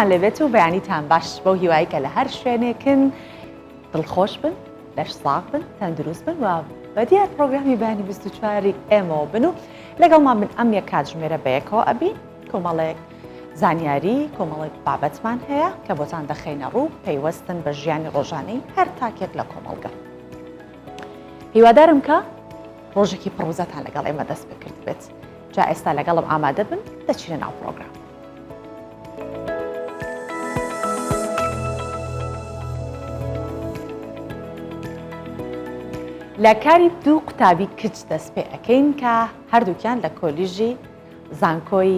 حالتان لەبێت و بەیانیتان باش بۆ هیوایی کە لە هەر شوێنێکن دڵخۆش بن، لەش ساغ بن، تەندروست بن و بەدیار پرۆگرامی بەیانی 24 ئێمەوە بن و لەگەڵمان من ئەم یەک کاتژمێرە بەیەکەوە ئەبین کۆمەڵێک زانیاری کۆمەڵێک بابەتمان هەیە کە بۆتان دەخەینە ڕوو پەیوەستن بە ژیانی ڕۆژانەی هەر تاکێک لە کۆمەڵگە. هیوادارم کە ڕۆژێکی پڕوزەتان لەگەڵ ئێمە دەست بکرد بێت. جا ئێستا لەگەڵم ئامادە بن دەچینە ناو پرۆگرام. لە کاری دوو قوتابی کچ دەست پێ ئەەکەین کە هەردووکیان لە کۆلیژی زانکۆی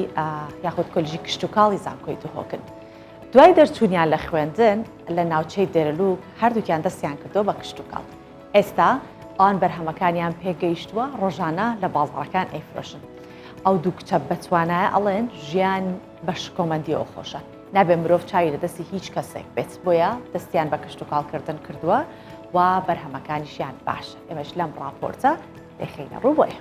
یاخود کۆلیژی کشتتوکاڵی زانکۆی دوهۆکن. دوای دەرچوونیان لە خوێندن لە ناوچەی دێرەلووک هەردووکیان دەستیان کردو بە کشتتوکاڵ. ئێستا ئەوان بەرهەمەکانیان پێگەیشتووە ڕۆژانە لە بازاڕەکان ئەیفرۆشن. ئەو دوو کچە بەتوانایە ئەڵێن ژیان بە شکۆمەندیەوە خۆشە. نابێ مرۆڤ چاوی لەدەستی هیچ کەسێک بێت بۆیە دەستیان بە کشتتوکاڵکردن کردووە و بەرهەمەکانیشیان باشە. ئێمەش لەم ڕاپۆرتە دەخینە ڕوو بۆیە.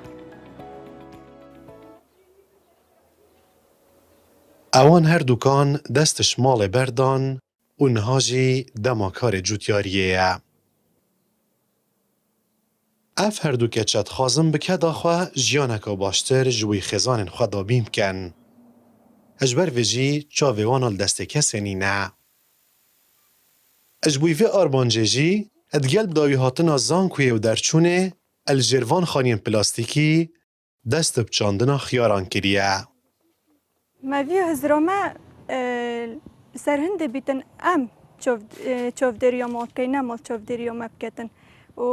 ئەوان هەردووکان دەستش ماڵێ بەردان و نهاژی دەما کارێ جوتیاریەیە. ئەف هەردوو کەچەت خوازم بکە داخوا ژیانەکە باشتر ji wî xêzanên xwe dabîn bikin. Ji ber vê jî çavê wan li destê kesê nîne. Ji bo vê arbancê jî edgel bi dawî hatina zankuyê û derçûnê el jêr van xaniyên plastîkî dest bi çandina xiyaran kiriye. Me vî hizroma ser hindê bîtin em çavdêriya me bikeyne mal çavdêriya me biketin û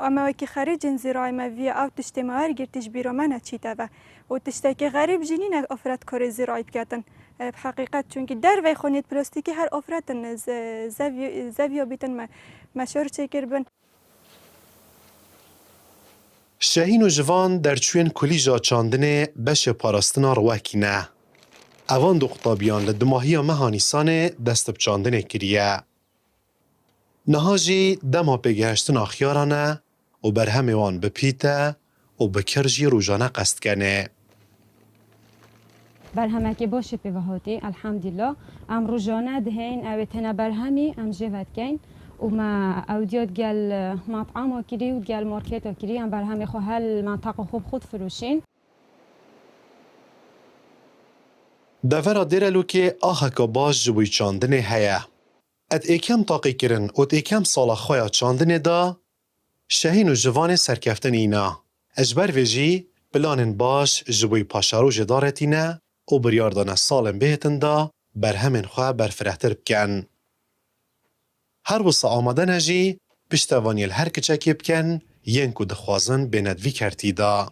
em wekî xerêcên zîrayê me vî ew tiştê me wergirtî ji bîra me neçîte ve û tiştekî xerîb jî nîne ofretkarê zîrayî biketin. Heqîqet çunkî dervê xaniyê plastîkî her ofretin zeviya bîtin me şer çêkir bin. Şehîn û jivan derçûyên kulîja çandinê beşê parastina riwekî ne. Evan du qutabîyan li dimahiya meha Nîsanê dest bi çandinê kiriye. Niha jî dema pêgeheştina xiyaran e û berhemê wan bi pîte û bi kir jî rojane qestkenê. برهمکی باشی پیوهاتی الحمدلله ام روزانه دهین او تنه برهمی ام جوت کن و ما اودیات گل مطعم کری و گل مارکت کری ام برهمی خو هل منطقه خوب خود فروشین. Devera Dêrelûkê aheka baş ji wî çandinê heye. Et êkem taqî kirin û êkem sala xwe ya çandinê da şehîn û jivanê serkeftin îna. Ji ber vê jî planên baş ji wî paşarojê daretîne û biryar dane salên bêhtin da berhemên xwe berfirehtir bikin. Her wisa amade ne jî piştevaniyê li her kiçekê bikin yên ku dixwazin bênedvî kertî da.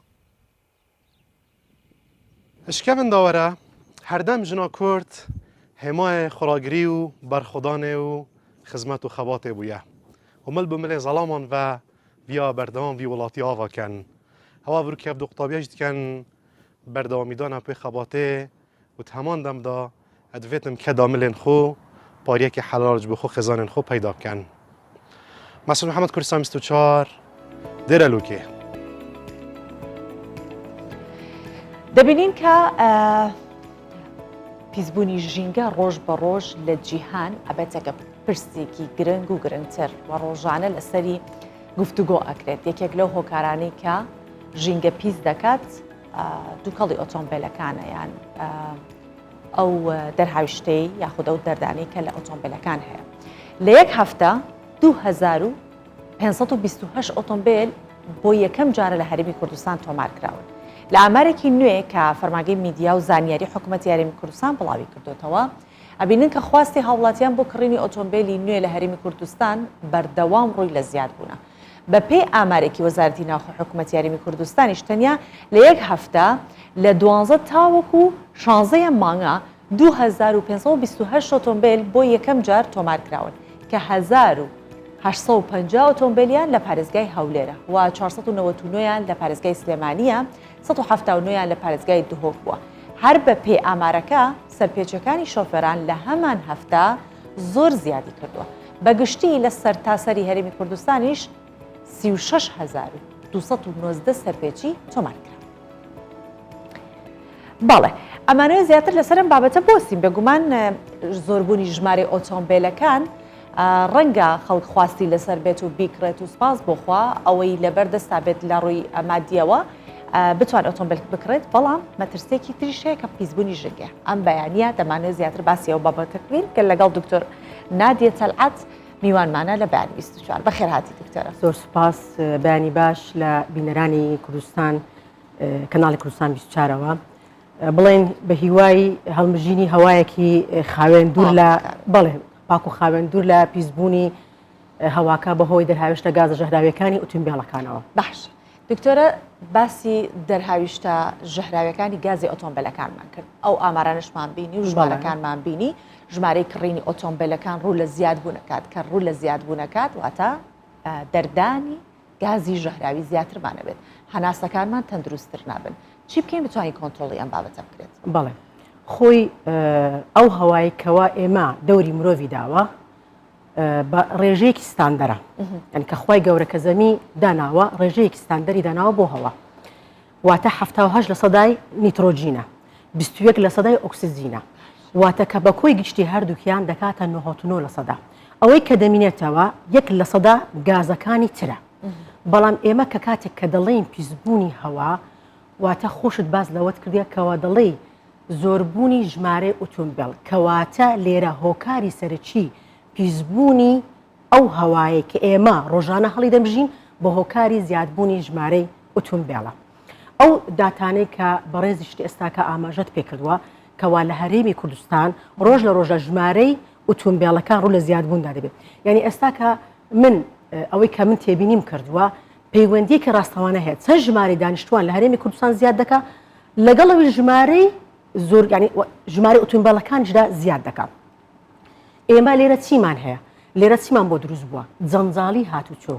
Eşkevin dawere herdem jina Kurd hêmayê xuragirî û berxwedanê û xizmet û xebatê bûye. û mil bi milê zalaman ve vîya berdewam vî welatî ava kin. Hewa virûkê ev du qutabiya jî dikin berdewamîdana pê xebatê û di heman dem da ez divêtim keda milên xwe pariyekê helal ji bo xwe xêzanên xwe peyda bikin. Mesûd Mihemed Kurdistan 24 Dêrelûkê. دەبینین کە پیسبوونی ژینگە ڕۆژ بە ڕۆژ لە جیهان ئەبێتەکە پرسێکی گرنگ و گرنگتر و ڕۆژانە لەسەری گفتوگۆ ئەکرێت. یەکێک لەو هۆکارانەی کە ژینگە پیس دەکات دووکەڵی ئۆتۆمبیلەکانە یان ئەو دەرهاوشتەی یاخود ئەو دەردانەی کە لە ئۆتۆمبیلەکان هەیە. لە یەک هەفتە 2528 ئۆتۆمبیل بۆ یەکەم جارە لە هەرێمی کوردستان تۆمارکراون. لە ئامارێکی نوێ کە فەرمانگەی میدیا و زانیاری حکوومەتی یاریمی کوردستان بڵاوی کردوتەوە ئەبینن کە خواستی هاوڵاتیان بۆ کڕینی ئۆتۆمبیلی نوێ لە هەرێمی کوردستان بەردەوام ڕووی لە زیاد بوونە. بەپێی ئامارێکی وەزارەتی ناوخۆی حکوومەتی یاریمی کوردستانیش تەنیا لە یەک هەفتە لە 12 تاوەکو 16 مانگە 2528 ئۆتۆمبیل بۆ یەکەم جار تۆمارکراون کە 1850 ئۆتۆمبیلیان لە پارێزگای هەولێرە و 499یان لە پارێزگای سلێمانیە 179یان لە پارێزگای دهۆک بووە. هەر بە پێی ئامارەکە سەرپێچەکانی شۆفێران لە هەمان هەفتە زۆر زیادی کردووە. بەگشتی لە سەرتاسەری هەرێمی کوردستانیش 36219 سەرپێچی تۆمارکرا. بەڵێ ئەمانەوە زیاتر لەسەرم بابەتە بۆسیم بێگومان زۆربوونی ژمارە ئۆتۆمبیلەکان ڕەنگە خەڵک خواستی لەسەر بێت و بیکڕێت و سپاس بۆخوا ئەوەی لەبەر دەستا بێت لە ڕووی مادیەوە بتوان ئۆتۆمبیل بکڕێت بەڵام مەترسێکی تریش هەیە کە پیسبوونی ژنگە ئەم بەیانە دەمانێت زیاتر باسیەوە بابەتەکرین کە لەگەڵ دکتۆر نادیە تەلعەت میوانمانە لە بەیانی 24 بەخێر هاتی دکتۆرە. زۆر سوپاس بەیانی باش لە بینەرانی کوردستان کەناڵی کوردستان 24ەوە بڵێن بە هیوای هەڵمژینی هەوایەکی خاوێن دوور لە بڵێ پاک و خاوێن دوور لە پیسبوونی هەواکە بەهۆی دەرهاوێشتە گازە ژەهراویەکانی ئۆتۆمبیلەکانەوە. باش دکتۆرە باسی دەرهاویشتە ژەهراویەکانی گازی ئۆتۆمبیلەکانمان کرد ئەو ئامارانشمان بینی و ژمارەکانمان بینی ژمارەی کڕینی ئۆتۆمبیلەکان ڕوو لە زیادبوونەکات کە ڕوو لە زیادبوونەکات واتە دەردانی گازی ژەهراوی زیاترمانە بێت هەناسەکانمان تەندروستتر نابن چی بکەین بتوانین کۆنتترۆڵی ئەم بابەتە بکرێت. بەڵێ خۆی ئەو هەوای کەوا ئێمە دەوری مرۆڤی داوە بە ڕێژەیەکی ستاندەرە ئەن کە خی گەورەکە زەمی داناوە ڕێژەیەکی ستاندەری داناوە بۆ هەوا واتە 78 لە سەدای نیترۆجینە 21 لە سەدای ئۆکسسیجینە واتە کە بە کۆی گشتی هەردووکیان دەکاتە 99 لە سەدا ئەوەی کە دەمینێتەوە 1 لە سەدا گازەکانی ترە بەڵام ئێمە کە کاتێک کە دەڵێن پیسبوونی هەوا واتە خۆشت باز لەوەت کردە کەوا دەڵێ زۆربوونی ژمارە ئۆتۆمبیل کەواتە لێرە هۆکاری سەرچی پیسبوونی ئەو هەوایە کە ئێمە ڕۆژانە هەڵی دەمژین بە هۆکاری زیادبوونی ژمارەی ئۆتۆمبیلە ئەو داتانەی کە بەڕێزی شتی ئێستاکە ئاماژەت پێکردووە کەوا لە هەرێمی کوردستان ڕۆژ لە ڕۆژە ژمارەی ئۆتۆمبیلەکان ڕوو لە زیادبووندا دەبێت یعنی ئێستاکە من ئەوەی کە من تێبینیم کردووە پەیوەندیەکی ڕاستەوانە هەیە چەند ژمارەی دانیشتوان لە هەرێمی کوردستان زیاد دەکا لەگەڵەوەی ژمارەی زۆر ینی ژمارە ئۆتۆمبیلەکانیشدا زیاد دەکات ئێمە لێرە چیمان هەیە لێرە چیمان بۆ دروست بووە جەنجاڵی هاتوچۆ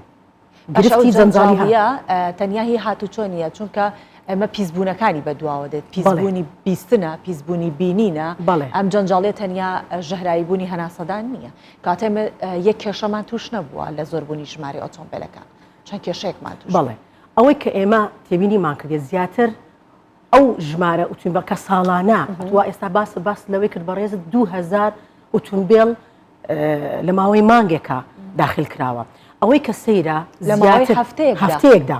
گرفتی جەنجاڵیە تەنیا هی هاتوچۆ نیە چونکە ئەمە پیسبوونەکانی بەدواوە دێت پیسبوونی بیستنە پیسبوونی بینینە ئەم جەنجاڵێت تەنیا ژەهرایی بوونی هەناسەدان نییە کاتێ یەک کێشەمان توش نەبووە لە زۆربوونی ژمارە ئۆتۆمبیلەکان چەند کێشەیەکمان توش بەڵێ ئەوەی کە ئێمە تێبینیمان کردێت زیاتر ئەو ژمارە ئۆتۆمبیل کە ساڵانە وا ئێستا باس لەوەی کرد بەڕێزت 2000 ئۆتۆمبیل لە ماوەی مانگێکە داخل کراوە ئەوەی کە سەیرە لە ماوەی هەفتەیەکدا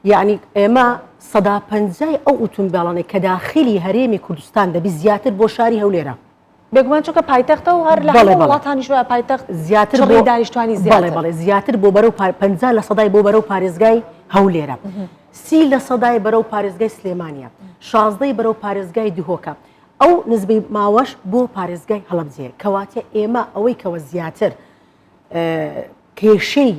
یعنی ئێمە 150 ئەو ئۆتۆمبیلانێ کە داخلی هەرێمی کوردستان دەبی زیاتر بۆ شاری هەولێرە بێگومان چونکە پایتەختە و هەر لە وڵاتانی شوێ پایتەخت زیاتر بۆ دانیشتوانی بەڵێ زیاتر بۆ بەرەو 50 لە سەدای بۆ بەرەو پارێزگای هەولێرە 30 لە سەدای بەرەو پارێزگای سلێمانیە 16 بەرەو پارێزگای دوهۆکە ئەو نزبەی ماوەش بۆ پارێزگای هەڵەبجەیە کەواتە ئێمە ئەوەی کەوە زیاتر کێشەی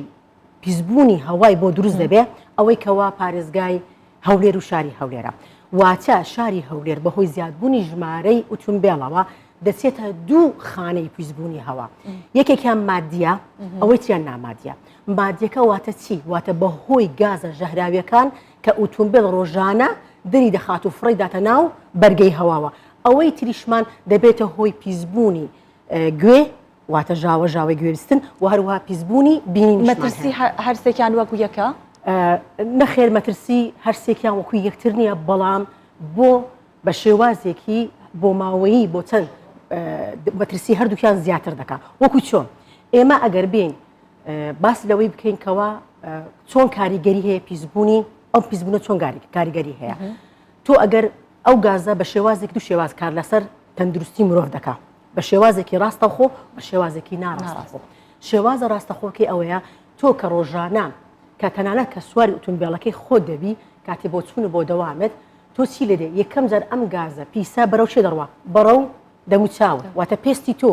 پیسبوونی هەوای بۆ دروست دەبێ ئەوەی کەوا پارێزگای هەولێر و شاری هەولێرە واتە شاری هەولێر بەهۆی زیادبوونی ژمارەی ئۆتۆمبیلەوە دەچێتە دوو خانەی پیسبوونی هەوا یەکێکیان مادیە ئەوەی چیان نامادیە مادیەکە واتە چی واتە بەهۆی گازە ژەهراویەکان کە ئۆتۆمبیل ڕۆژانە دەری دەخات و فڕی داتە ناو بەرگەی هەواوە ئەوەی تریشمان دەبێتە هۆی پیسبوونی گوێ واتە ژاوەی گوێبیستن و هەروەها پیسبوونی بینی مەترسی هەرسێکیان وەکو یەکە نەخێر مەترسی هەرسێکیان وەکو یەکتر نییە بەڵام بۆ بە شێوازێکی بۆ ماوەیی بۆ چەند مەترسی هەردووکیان زیاتر دەکات وەکو چۆن ئێمە ئەگەر بین باس لەوەی بکەین چۆن کاریگەری هەیە پیسبوونی ئەو پیسبوونە چۆن کاریگەری هەیە تۆ ئەگەر ئەو گازە بە شێوازێک دوو شێواز کار لەسەر تەندروستی مرۆڤ دەکات بە شێوازێکی ڕاستەخۆ بە شێوازێکی ناڕاستەخۆ شێوازە ڕاستەخۆکی ئەوەیە تۆ کە ڕۆژانە کە تەنانەت کە سواری ئۆتۆمبیلەکەی خۆ دەبی کاتێ بۆ چوون بۆ دەوامێت تۆ چی لێ دێ یەکەم جار ئەم گازە پیسا بەرەو چێ دەڕوا بەڕەو دەموچاوە واتە پێستی تۆ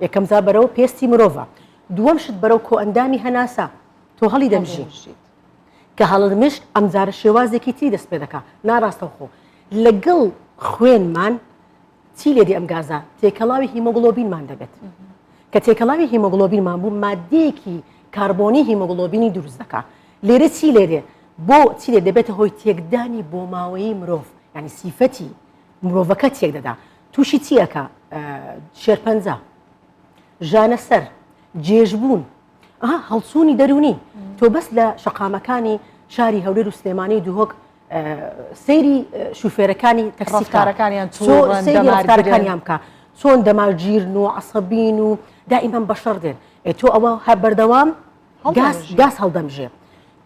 یەکەم جار بەرەو پێستی مرۆڤە دووەم شت بەرەو کۆئەندامی هەناسا تۆ هەڵی دەمژی کە هەڵدمشت ئەم جارە شێوازێکی تی دەست پێ دەکات ناڕاستەخۆ لەگەڵ خوێنمان چی لێ دێ ئەم گازە تێکەڵاوی هیمۆگلۆبینمان دەبێت کە تێکەڵاوی هیمۆگلۆبینمان بوو مادەیەکی کاربۆنی هیمۆگلۆبینی دروست دەکات لێرە چی لێرێ بۆ چی لێ دەبێتە هۆی تێکدانی بۆ ماوەیی مرۆڤ ینی سیفەتی مرۆڤەکە تێک دەدا تووشی چیەکە شێرپەنجە ژانە سەر جێژبوون هەڵسوونی دەرونی تۆ بەس لە شەقامەکانی شاری هەولێر و سلێمانی دوهۆک سەیری شوفێرەکانی ڕەفتارەکانیان سەیری ڕەفتارەکانیان بکە چۆن دەماگیرن و عەسەبین و دائیمەن بەشەڕ دێن تۆ ئەوە بەردەوام گاز هەڵدەمژێ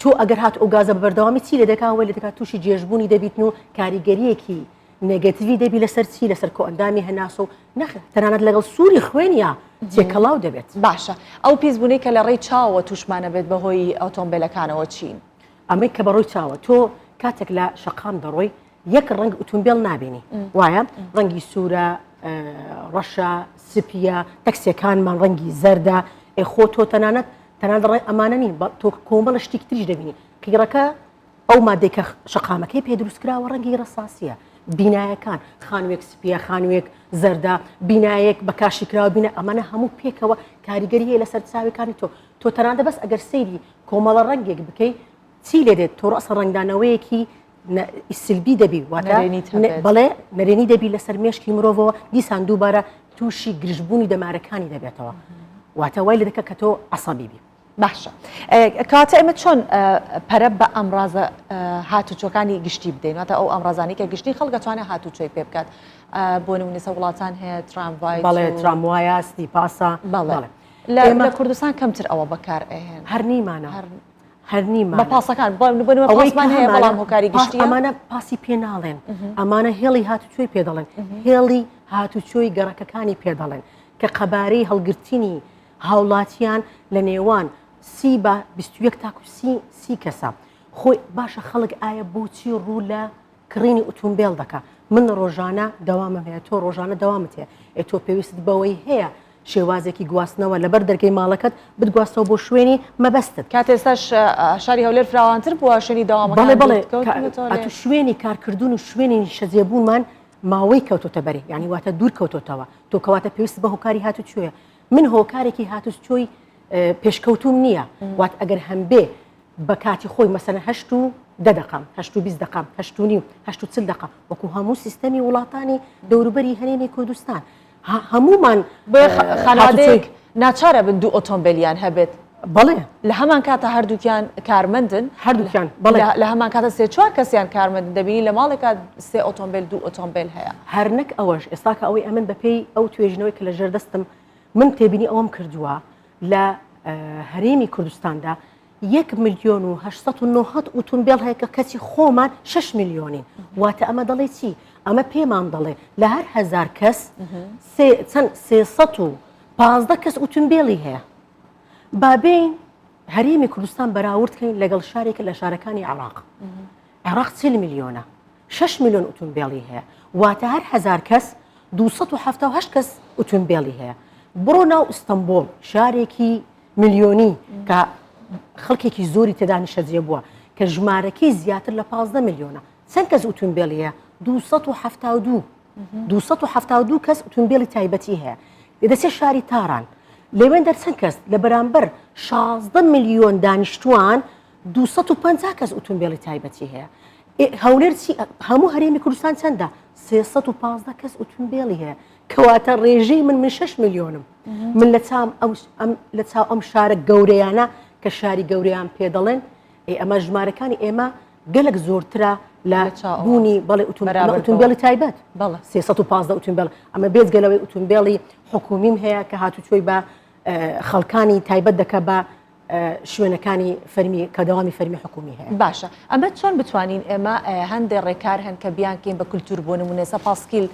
تۆ ئەگەر هات ئەو گازە بەردەوامی چی لە دەکا وە لە دەکات تووشی جێژبوونی دەبیتن و کاریگەریەکی نێگەتیڤی دەبی لەسەر چی لەسەر کۆئەندامی هەناسە و نەخێت تەنانەت لەگەڵ سووری خوێنیە تێکەڵاو دەبێت باشە ئەو پیسبوونەی کە لە ڕێی چاوە تووشمانە بێت بەهۆی ئۆتۆمبیلەکانەوە چین ئەمەی کە بەڕۆی چاوە تۆ کاتێک لە شەقام دەڕۆی یەک ڕەنگ ئۆتۆمبیل نابینی وایە ڕەنگی سوورە ڕەشە سپیە تەکسیەکانمان ڕەنگی زەردە خۆ تۆ تەنانەت ڕێ ئەمانە نین تۆ کۆمەڵە شتێک تریش دەبینی قیڕەکە ئەو مادەی کە شەقامەکەی پێ دروستکراوە ڕەنگی ڕەساسیە بینایەکان خانوێک سپیە خانوێک زەردە بینایەک بە کاشی کراوە بینە ئەمانە هەموو پێکەوە کاریگەریە لەسەر چاوەکانی تۆ تەنانەت بەس ئەگەر سەیری کۆمەڵە ڕەنگێک بکەی چی لێ دێت تۆ ڕەسە ڕنگدانەوەیەکی ئیسلبی دەبی واتە بەڵێ نەرێنی دەبی لەسەر مێشکی مرۆڤەوە دیسان دووبارە تووشی گرژبوونی دەمارەکانی دەبێتەوە واتە وای لە دەکە کە تۆ عەسەبی بی باشە کاتە ئێمە چۆن پەرە بە ئەمڕازە هاتوچۆکانی گشتی بدەین واتە ئەو ئەمڕازانی کە گشتی خەڵک دەتوانێت هاتوچۆی پێ بکات بۆ نمونەسە وڵاتان هەیە ترامڤای بەڵێ تراموایە ستی-پاسە لە کوردستان کەمتر ئەوە بەکار ئەهێن هەر نیمانە هەر نیمان بە پاسەکان پاسمان هەیە بەڵام هۆکاری گشتی ئەمانە پاسی پێ ناڵێن ئەمانە هێڵی هاتوچۆی پێ دەڵێن هێڵی هاتوچۆی گەڕەکەکانی پێ دەڵێن کە قەبارەی هەڵگرتنی هاوڵاتیان لە نێوان 30 بە 21 تاکو 30 کەسە خۆی باشە خەڵک ئایا بۆچی ڕوو لە کڕینی ئۆتۆمبیل دەکا من ڕۆژانە دەوامم هەیە تۆ ڕۆژانە دەوامت هەیە تۆ پێویست بەوەی هەیە شێوازێکی گواستنەوە لەبەر دەرگەی ماڵەکەت بتگواستەوە بۆ شوێنی مەبەستت کات ئێستاش شاری هەولێر فراوانتر بووە شوێنی داوامەکە شوێنی کارکردن و شوێنی شەزیێبوونمان ماوەی کەوتۆتە بەری یعنی واتە دوور کەوتۆتەوە تۆ کەواتە پێویست بە هۆکاری هاتوچۆیە من هۆکارێکی هاتوچۆی پێشکەوتوم نییە وات ئەگەر هەمبێ بە کاتی خۆی مەسەن 10 دقم 20 دقم 8 دقم وەکو هەموو سیستەمی وڵاتانی دەوروبەری هەرێمی کوردستان هەمومان خانوادەیەک ناچارە بن دوو ئۆتۆمبیلیان هەبێت بەڵێ لە هەمان کاتە هەردووکیان کارمەندن هەردووکیان لە هەمان کاتە 3-4 کەسیان کارمەندن دەبینی لە ماڵێکا 3 ئۆتۆمبیل 2 ئۆتۆمبیل هەیە هەر نەک ئەوەش ئێستا کە ئەوەی ئەمن بەپێی ئەو توێژنەوەی کە لە ژێردەستم من تێبینی ئەوەم کردووە لە هەرێمی کوردستاندا 1,890,000 ئۆتۆمبیل هەیە کە کەسی خۆمان 6 میلیۆنین واتە ئەمە دەڵێ چی ئەمە پێمان دەڵێ لە هەر 1000 کەس چەند 315 کەس ئۆتۆمبیلی هەیە بابین هەرێمی کوردستان بەراوردکەین لەگەڵ شارێکە لە شارەکانی عێراق 40 میلیۆنە 6 میلیۆن ئۆتۆمبیلی هەیە واتە هەر 1000 کەس 278 کەس ئۆتۆمبیلی هەیە بڕۆ ناو ئیستەمبۆڵ شارێکی میلیۆنی کە خەڵکێکی زۆری تێدا نیشەجێ بووە کە ژمارەکەی زیاتر لە 15 میلیۆنە چەند کەس ئۆتۆمبیلی هەیە 272 کەس ئۆتۆمبیلی تایبەتی هەیە دەچێت شاری تاران لەوێن دەرچەند کەس لە بەرامبەر 16 میلیۆن دانیشتوان 250 کەس ئۆتۆمبیلی تایبەتی هەیە هەولێر هەموو هەرێمی کوردستان چەندە 315 کەس ئۆتۆمبیلی هەیە کەواتە ڕێژەی من 6 میلیۆنم من لە چاو ئەم شارە گەورەیانە کە شاری گەورەیان پێ دەڵێن ئەمە ژمارەکانی ئێمە گەلک زۆرترە لە بوونی بەڵێ ئۆتۆمبیلی تایبەت 315 ئۆتۆمبیل ئەمە بێزگەلەوەی ئۆتۆمبیلی حکومیم هەیە کە هاتوچۆی بە خەڵکانی تایبەت دەکە بە شوێنەکانی فەرمی کە دەوامی فەرمی حکومی هەیە باشە ئەمە چۆن بتوانین ئێمە هەندێک ڕێکار هەن کە بیانکەین بە کولتور بۆ نمونێسە پاسکیل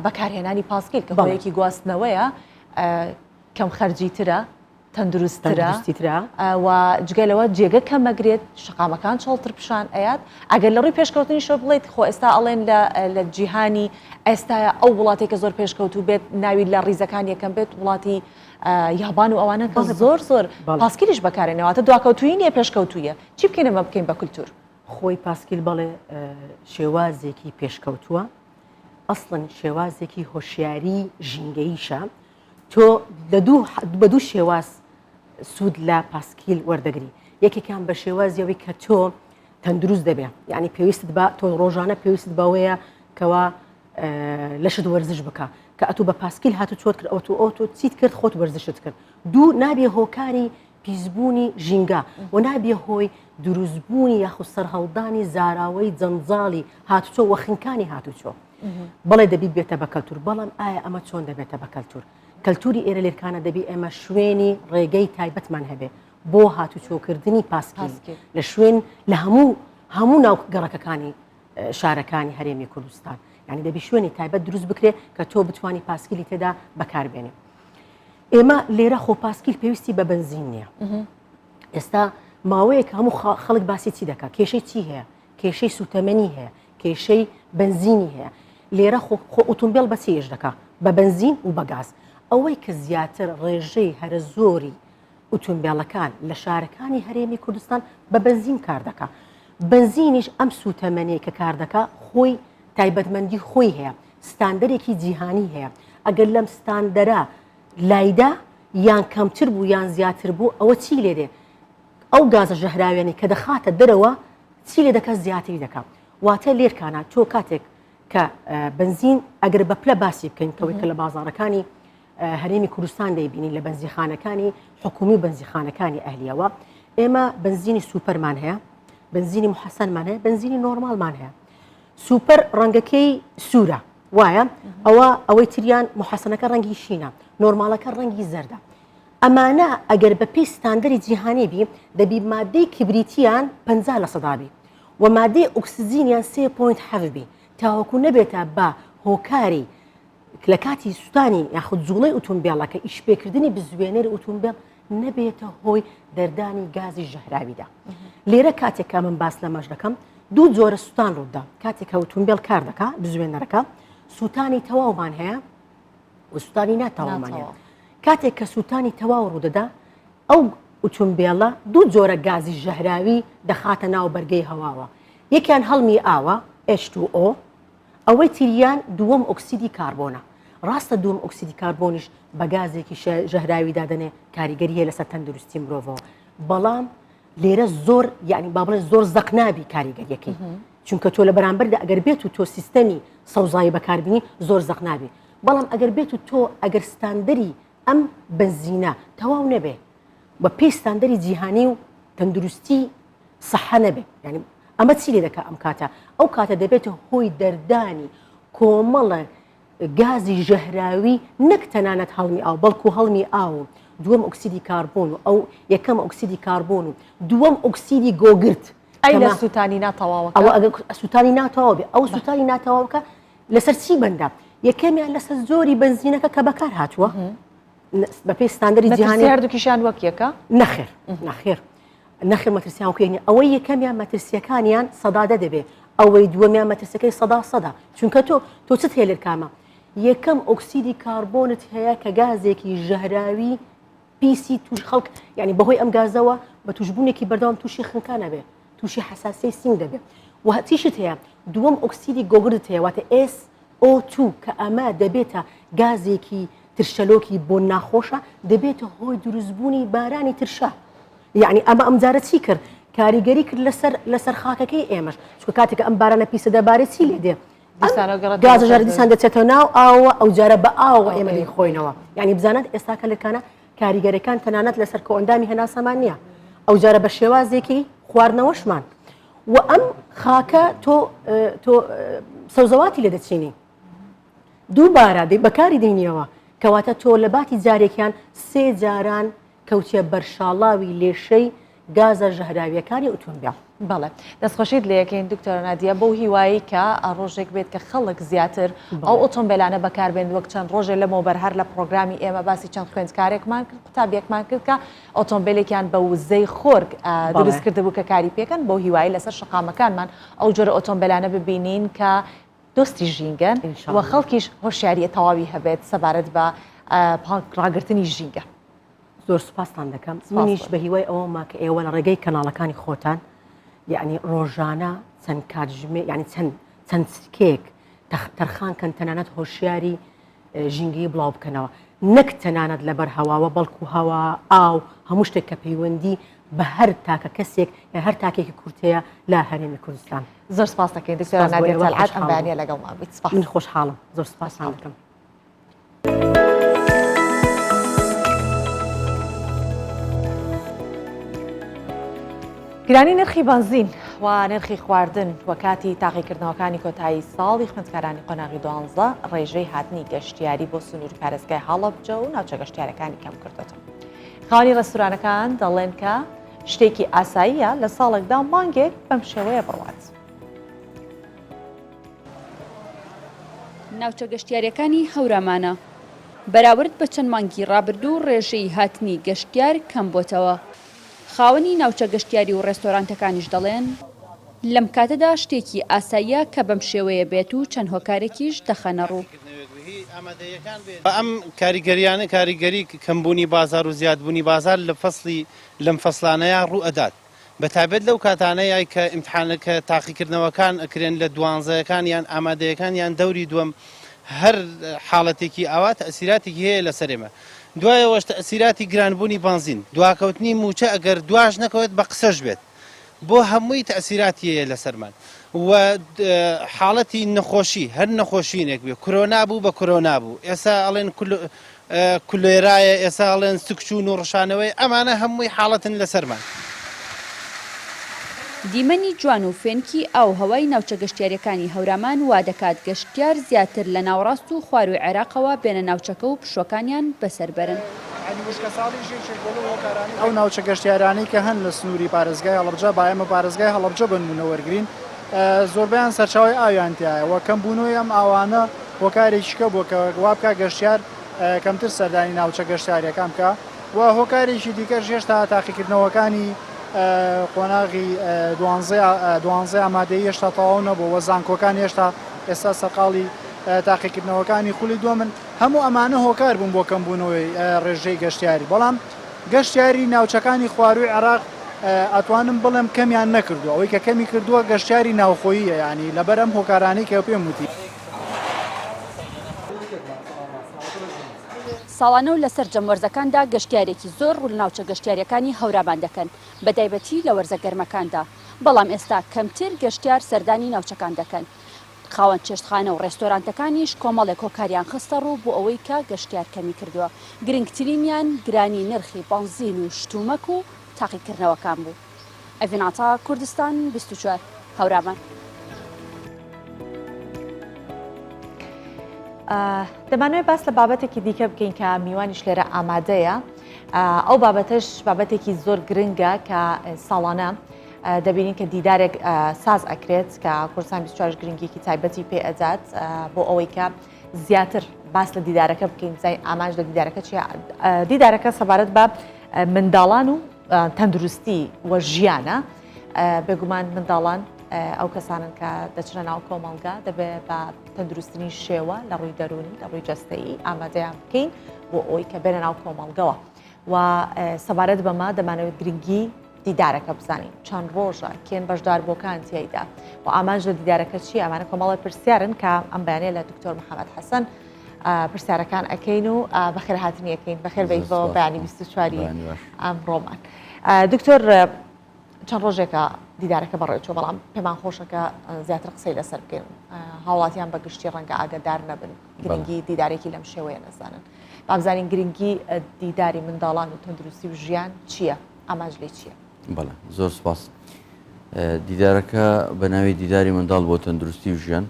بەکارهێنانی پاسکیل کە بۆیەکی گواستنەوەیە کەم خەرجی ترە تەندروستترە و جگەلەوە جێگە کە مەگرێت شقامەکان چۆڵتر پیشان ئەیات ئەگەر لە ڕووی پێشکەوتنی شۆ بڵێیت خۆ ئێستا ئەڵێن لە جیهانی ئێستاە ئەو وڵاتێکە زۆر پێشکەوتو بێت ناوی لە ڕیزەکان یەکەم بێت وڵاتی یابان و ئەوانە زۆر پاسکیلیش بەکارێنەوەتە دواکەوتوی نیە پێشکەوتویە چی بکەین ئەمە بکەین بە کولتور خۆی پاسکیل بەڵێ شێوازێکی پێشکەوتووە ئەسڵەن شێوازێکی هۆشیاری ژینگەییشە تۆ بە دوو شێواز سوود لە پاسکیل وەردەگری یەکێکیان بە شێوازیەوەی کە تۆ تەندروست دەبێ یعنی پێویست بە تۆ ڕۆژانە پێویست بەوەیە کەوا لەشت وەرزش بکە کە ئەتو بە پاسکیل هاتو چۆت کرد ئەو تۆ چیت کرد خۆت وەرزشت کرد دوو نابێ هۆکاری پیسبوونی ژینگە و نابێ هۆی دروستبوونی یاخود سەرهەڵدانی زاراوەی جەنجاڵی هاتوچۆ و خنکانی هاتوچۆ بەڵێ دەبیت بێتە بە کەلتور بەڵام ئایا ئەمە چۆن دەبێتە بە کەلتور کەلتوری ئێرە لێرکانە دەبی ئێمە شوێنی ڕێگەی تایبەتمان هەبێ بۆ هاتوچۆکردنی پاسکیل لە شوێن لە هەموو ناو گەڕەکەکانی شارەکانی هەرێمی کوردستان یعنی دەبی شوێنی تایبەت دروست بکرێ کە تۆ بتوانانی پاسکیلی تێدا بەکاربێنێ ئێمە لێرە خۆ پاسکیل پێویستی بە بنزین نییە ئێستا ماوەیەک هەموو خەڵک باسی چی دەکات کێشەی چی هەیە کێشەی سوتەمەنی هەیە کێشەی بنزینی هەیە لێرە خۆ ئۆتۆمبیل بە چێش دەکات بە بنزین و بە گاز ئەوەی کە زیاتر ڕێژەی هەرە زۆری ئۆتۆمبیلەکان لە شارەکانی هەرێمی کوردستان بە بنزین کار دەکات بنزینیش ئەم سوتەمەنەیە کە کار دەکات خۆی تایبەتمەندی خۆی هەیە ستاندەرێکی جیهانی هەیە ئەگەر لەم ستاندەرە لایدا یان کەمتر بوو یان زیاتر بوو ئەوە چی لێرێ ئەو گازە ژەهراوێنی کە دەخاتە دەرەوە چی لێ دەکات زیاتری دەکات واتە لێرکانە تۆ کاتێک کە بنزین ئەگەر بە پلە باسی بکەین کەوەی کە لە بازاڕەکانی هەرێمی کوردستان دەیبینین لە بنزیخانەکانی حکومی و بنزیخانەکانی ئەهلیەوە ئێمە بنزینی سوپەرمان هەیە بنزینی محەسەنمان هەیە بنزینی نۆرمالمان هەیە سوپەر ڕەنگەکەی سوورە وایە ئەوەی تریان محەسەنەکە ڕەنگی شینە نۆرمالەکە ڕەنگی زەردە ئەمانە ئەگەر بە پێی ستاندەری جیهانی بی دەبی مادەی کبریتیان 50% بی و مادەی ئۆکسجینیان 3.7 بی تاوەکو نەبێتە بە هۆکاری لە کاتی سوتانی یاخود جوڵەی ئۆتۆمبیلەکە ئیشپێکردنی بزوێنەری ئۆتۆمبیل نەبێتە هۆی دەردانی گازی ژەهراویدا لێرە کاتێک کە من باس لەمەش دەکەم دوو جۆرە سوتان ڕوودا کاتێک کە ئۆتۆمبیل کار دەکات بزوێنەرەکە سوتانی تەواومان هەیە و سوتانی ناتەواومان هەیە کاتێک کە سوتانی تەواو ڕوودەدا ئەو ئۆتۆمبیلە دوو جۆرە گازی ژەهراوی دەخاتە ناو بەرگەی هەواوە یەکیان هەڵمی ئاوە H2O ئەوەی تریان دووەم ئۆکسیدی کاربۆنە ڕاستە دووەم ئۆکسیدی کاربۆنیش بە گازێکی ژەهراوی دادەنێ کاریگەری هەیە لەسەر تەندروستی مرۆڤەوە بەڵام لێرە زۆر یعنی با بڵێن زۆر زەق نابی کاریگەریەکەی چونکە تۆ لە بەرامبەردا ئەگەر بێت و تۆ سیستەمی سەوزایی بەکاربینی زۆر زەق نابی بەڵام ئەگەر بێت و تۆ ئەگەر ستاندەری ئەم بنزینە تەواو نەبێ بە پێی ستاندەری جیهانی و تەندروستی سەحە نەبێ یعنی ئەمە چی لێ دەکات ئەم کاتە ئەو کاتە دەبێتە هۆی دەردانی کۆمەڵە گازی ژەهراوی نەک تەنانەت هەڵمی ئاو بەڵکو هەڵمی ئاو دووەم ئۆکسیدی کاربۆن و ئەو یەکەم ئۆکسیدی کاربۆن و دووەم ئۆکسیدی گۆگرت ئەی لە سوتانی ناتەواوەکە ئەوە ئەگەر سوتانی ناتەواو بێ ئەو سوتانی ناتەواوەکە لەسەر چی بەندە یەکەمیان لەسەر زۆری بنزینەکە کە بەکار هاتووە بە پێی ستاندەری جیهانی هەردووکیشان وەک یەکە نەخێر نەخێر مەترسیان وکەینی ئەوەی یەکەمیان مەترسیەکانیان سەدادە دەبێ ئەوەی دووەمیان مەترسەکەی سەدا چونکە تۆ چت هەیە لێرکامە یەکەم ئۆکسیدی کاربۆنت هەیە کە گازێکی ژەهراوی پیسی توش خەڵک یعنی بەهۆی ئەم گازەوە بە توشبوونێکی بەردەوام تووشی خنکانە بێ تووشی حساسی سینگ دەبێت و تیشت هەیە دووەم ئۆکسیدی گۆگرت هەیە واتە SO2 کە ئەمە دەبێتە گازێکی ترشەلۆکی بۆ ناخۆشە دەبێتە هۆی دروستبوونی بارانی ترشە یعنی ئەمە ئەمجارە چی کرد کاریگەری کرد لەسەر خاکەکەی ئێمەش چکە کاتێککە ئەم بارانە پیسە دەبارێت چی لێ دێ گازە ژەهر دیسان دەچێتەوە ناو ئاوە ئەو جارە بە ئاوە ئێمە لێ خۆینەوە یعنی بزانێت ئێستاکە لەکانە کاریگەرەکان تەنانەت لەسەر کۆئەندامی هەناسەمان نییە ئەو جارە بە شێوازێکی خواردنەوەشمان و ئەم خاکە تۆ سەوزەواتی لێ دەچینی دووبارە بەکاری دێنیەوە کەواتە تۆ لە باتی جارێکیان 3 جاران کەوتیە بەرشاڵاوی لێشەی گازە ژەهراویەکانی ئۆتۆمبیل بەڵێ دەستخۆشیت لە یەکەین دکتۆر نادیە بەو هیوایی کە ڕۆژێک بێت کە خەڵک زیاتر ئەو ئۆتۆمبیلانە بەکاربێن وەک چەند ڕۆژێ لەمەوبەر هەر لە پرۆگرامی ئێمە باسی چەند خوێندکارێکمان کرد قوتابیەکمان کرد کە ئۆتۆمبیلێکیان بە وزەی خۆرگ دروست کردبوو کە کاری پێکەن بۆ هیوایی لەسەر شقامەکانمان ئەو جۆرە ئۆتۆمبیلانە ببینین کە دۆستی ژینگەن و خەڵکیش هۆشیاریە تەواوی هەبێت سەبارەت بە ڕاگررتنی ژینگە زۆر سوپاسان دەکەم منیش بە هیوای ئەوەما کە ئێوە لە ڕێگەی کەناڵەکانی خۆتان یعنی ڕۆژانە چەند کاتژمێ یعنی چەند سکێک تەرخانکەن تەنانەت هۆشیاری ژینگەی بڵاو بکەنەوە نەک تەنانەت لەبەر هەواوە بەڵکو هەوا ئاو هەموو شتێک کە پەیوەندی بە هەر تاکە کەسێک یا هەر تاکێکی کورتەیە لا هەرێمی کوردستان زۆر سپاس دەکەین دکتۆر نادیە تەلعات ئەم بەیانیە لەگەڵمان بیت سپاس من خۆشحاڵم زۆر سپاسان دەکەم گرانی نرخی بنزین و نرخی خواردن و کاتی تاقیکردنەوەکانی کۆتایی ساڵی خوێندکارانی قۆناغی 12 ڕێژەی هاتنی گەشتیاری بۆ سنووری پارێزگای هەڵەبجە و ناوچە گەشتیارەکانی کەم کردەوە. خاوەنی ڕێستورانەکان دەڵێن کە شتێکی ئاساییە لە ساڵێکدا مانگێک بەم شێوەیە بڕوات. ناوچە گەشتیارەکانی هەورامانە بەراورد بە چەند مانگی ڕابردوو ڕێژەی هاتنی گەشتیار کەم بۆتەوە. خاوەنی ناوچە گەشتیاری و ڕێستۆرانتەکانیش دەڵێن لەم کاتەدا شتێکی ئاساییە کە بەم شێوەیە بێت و چەند هۆکارێکیش دەخەنە ڕوو. ئەم کاریگەریانە کاریگەری کەمبوونی بازار و زیادبوونی بازار لەم فەسڵانەیە ڕوو ئەدات. بەتابێت لەو کاتانەیە کە ئیمتحانەکە تاقیکردنەوەکان ئەکرێن لە دوانزەکان یان ئامادەیەکان یان دەوری دووەم هەر حاڵەتێکی ئاوا تەئسیراتێکی هەیە لە سەرێمە. دوایەوەش تەئسیراتی گرانبوونی بنزین دواکەوتنی موچە ئەگەر دواش نەکەوێت بە قسەش بێت بۆ هەمووی تەئسیراتی هەیە لەسەرمان و حاڵەتی نەخۆشی هەر نەخۆشینێک بێ کۆرۆنا بوو بە کۆرۆنا بوو ئێستا ئەڵێن کولێرایە ئێستا ئەڵێن سکچوون و ڕشانەوەی ئەمانە هەمووی حاڵەتن لەسەرمان. دیمەنی جوان و فێنکی ئاو هەوای ناوچە گەشتیارەکانی هەورامان وا دەکات گەشتیار زیاتر لە ناوڕاست و خواروی عێراقەوە بێنە ناوچەکە و پشۆکانیان بەسەربەرن. ئەو ناوچە گەشتیارانەی کە هەن لە سنووری پارێزگای هەڵەبجە با ئێمە پارێزگای هەڵەبجە بنمونە وەرگرین زۆربیان سەرچاوی ئاویان تایە کەمبوونەوەی ئەم ئاوانە هۆکارێکیکە بۆ کە وا بکە گەشتیار کەمتر سەردانی ناوچە گەشتیارەکان بکە و هۆکارێکی دیکەش هێشتا تاقیکردنەوەکانی قۆناغی 12 ئامادەی هێشتا تەواو نەبوو وە زانکۆکان هێشتا ئێستا سەرقاڵی تاقیکردنەوەکانی خولی دووەمن هەموو ئەمانە هۆکار بوون بۆ کەمبوونەوەی ڕێژەی گەشتیاری بەڵام گەشتیاری ناوچەکانی خواروی عێراق ئەتوانم بڵێم کەمیان نەکردووە ئەوەی کە کەمی کردووە گەشتیاری ناوخۆییە ینی لەبەر ئەم هۆکارانەی کە پێم وتی. ساڵانە و لەسەر جەموەرزەکاندا گەشتیارێکی زۆر ڕوو لە ناوچە گەشتیارەکانی هەورامان دەکەن بەتایبەتی لە وەرزە گەرمەکاندا بەڵام ئێستا کەمتر گەشتیار سەردانی ناوچەکان دەکەن. خاوەن چێشتخانە و ڕێستۆرانتەکانیش کۆمەڵێک هۆکاریان خستە ڕوو بۆ ئەوەی کە گەشتیار کەمی کردووە. گرنگترینیان گرانی نرخی بنزین و شتومەک و تاقیکردنەوەکان بوو. ئەڤیناتا کوردستان 24 هەورامان. دەمانوێت باس لە بابەتێکی دیکە بکەین کە میوانیش لێرە ئامادەیە. ئەو بابەتش بابەتێکی زۆر گرنگە کە ساڵانە دەبینین کە دیدارێک ساز ئەکرێت کە کوردستان 24 گرنگێکی تایبەتی پێ ئەدات بۆ ئەوەی کە زیاتر باس لە دیدارەکە بکەین زای ئاماژ لە دیدارەکە چیە؟ دیدارەکە سەبارەت بە منداڵان و تەندروستی وە ژیانە بێگومان منداڵان ئەو کەسانن کە دەچنە ناو کۆمەڵگا دەبێت بە تەندروستنی شێوە لە ڕووی دەرونی لە ڕووی جەستەیی ئامادەیان بکەین بۆ ئەوی کە بێنە ناو کۆمەڵگەوە و سەبارەت بەمە دەمانەوێت گرنگی دیدارەکە بزانین چەند ڕۆژە کێن بەشداربووەکان تیایدا و ئاماژ لە دیدارەکە چی ئەمانە کۆمەڵی پرسیارن کە ئەم بەیانەیە لە دکتۆر محەممەد حەسەن پرسیارەکان ئەەکەین و بەخێر هاتنی ئەەکەین بەخێر بەیتەوە بەیانی 24 ئەمڕۆمان. دکتۆر چەند ڕۆژێکە دیدارەکە بەڕێوچۆ بەڵام پێمان خۆشەکە زیاتر قسەی لەسەر بکەین هاوڵاتیان بە گشتی ڕەنگە ئاگدار نەبن گرنگی دیدارێکی لەم شێوەیە نەزانن بابزانین گرنگی دیداری منداڵان و تەندروستی و ژیان چییە؟ ئاماژ لێ چییە؟ بەڵێ زۆر سپاس. دیدارەکە بە ناوی دیداری منداڵ بۆ تەندروستی و ژیان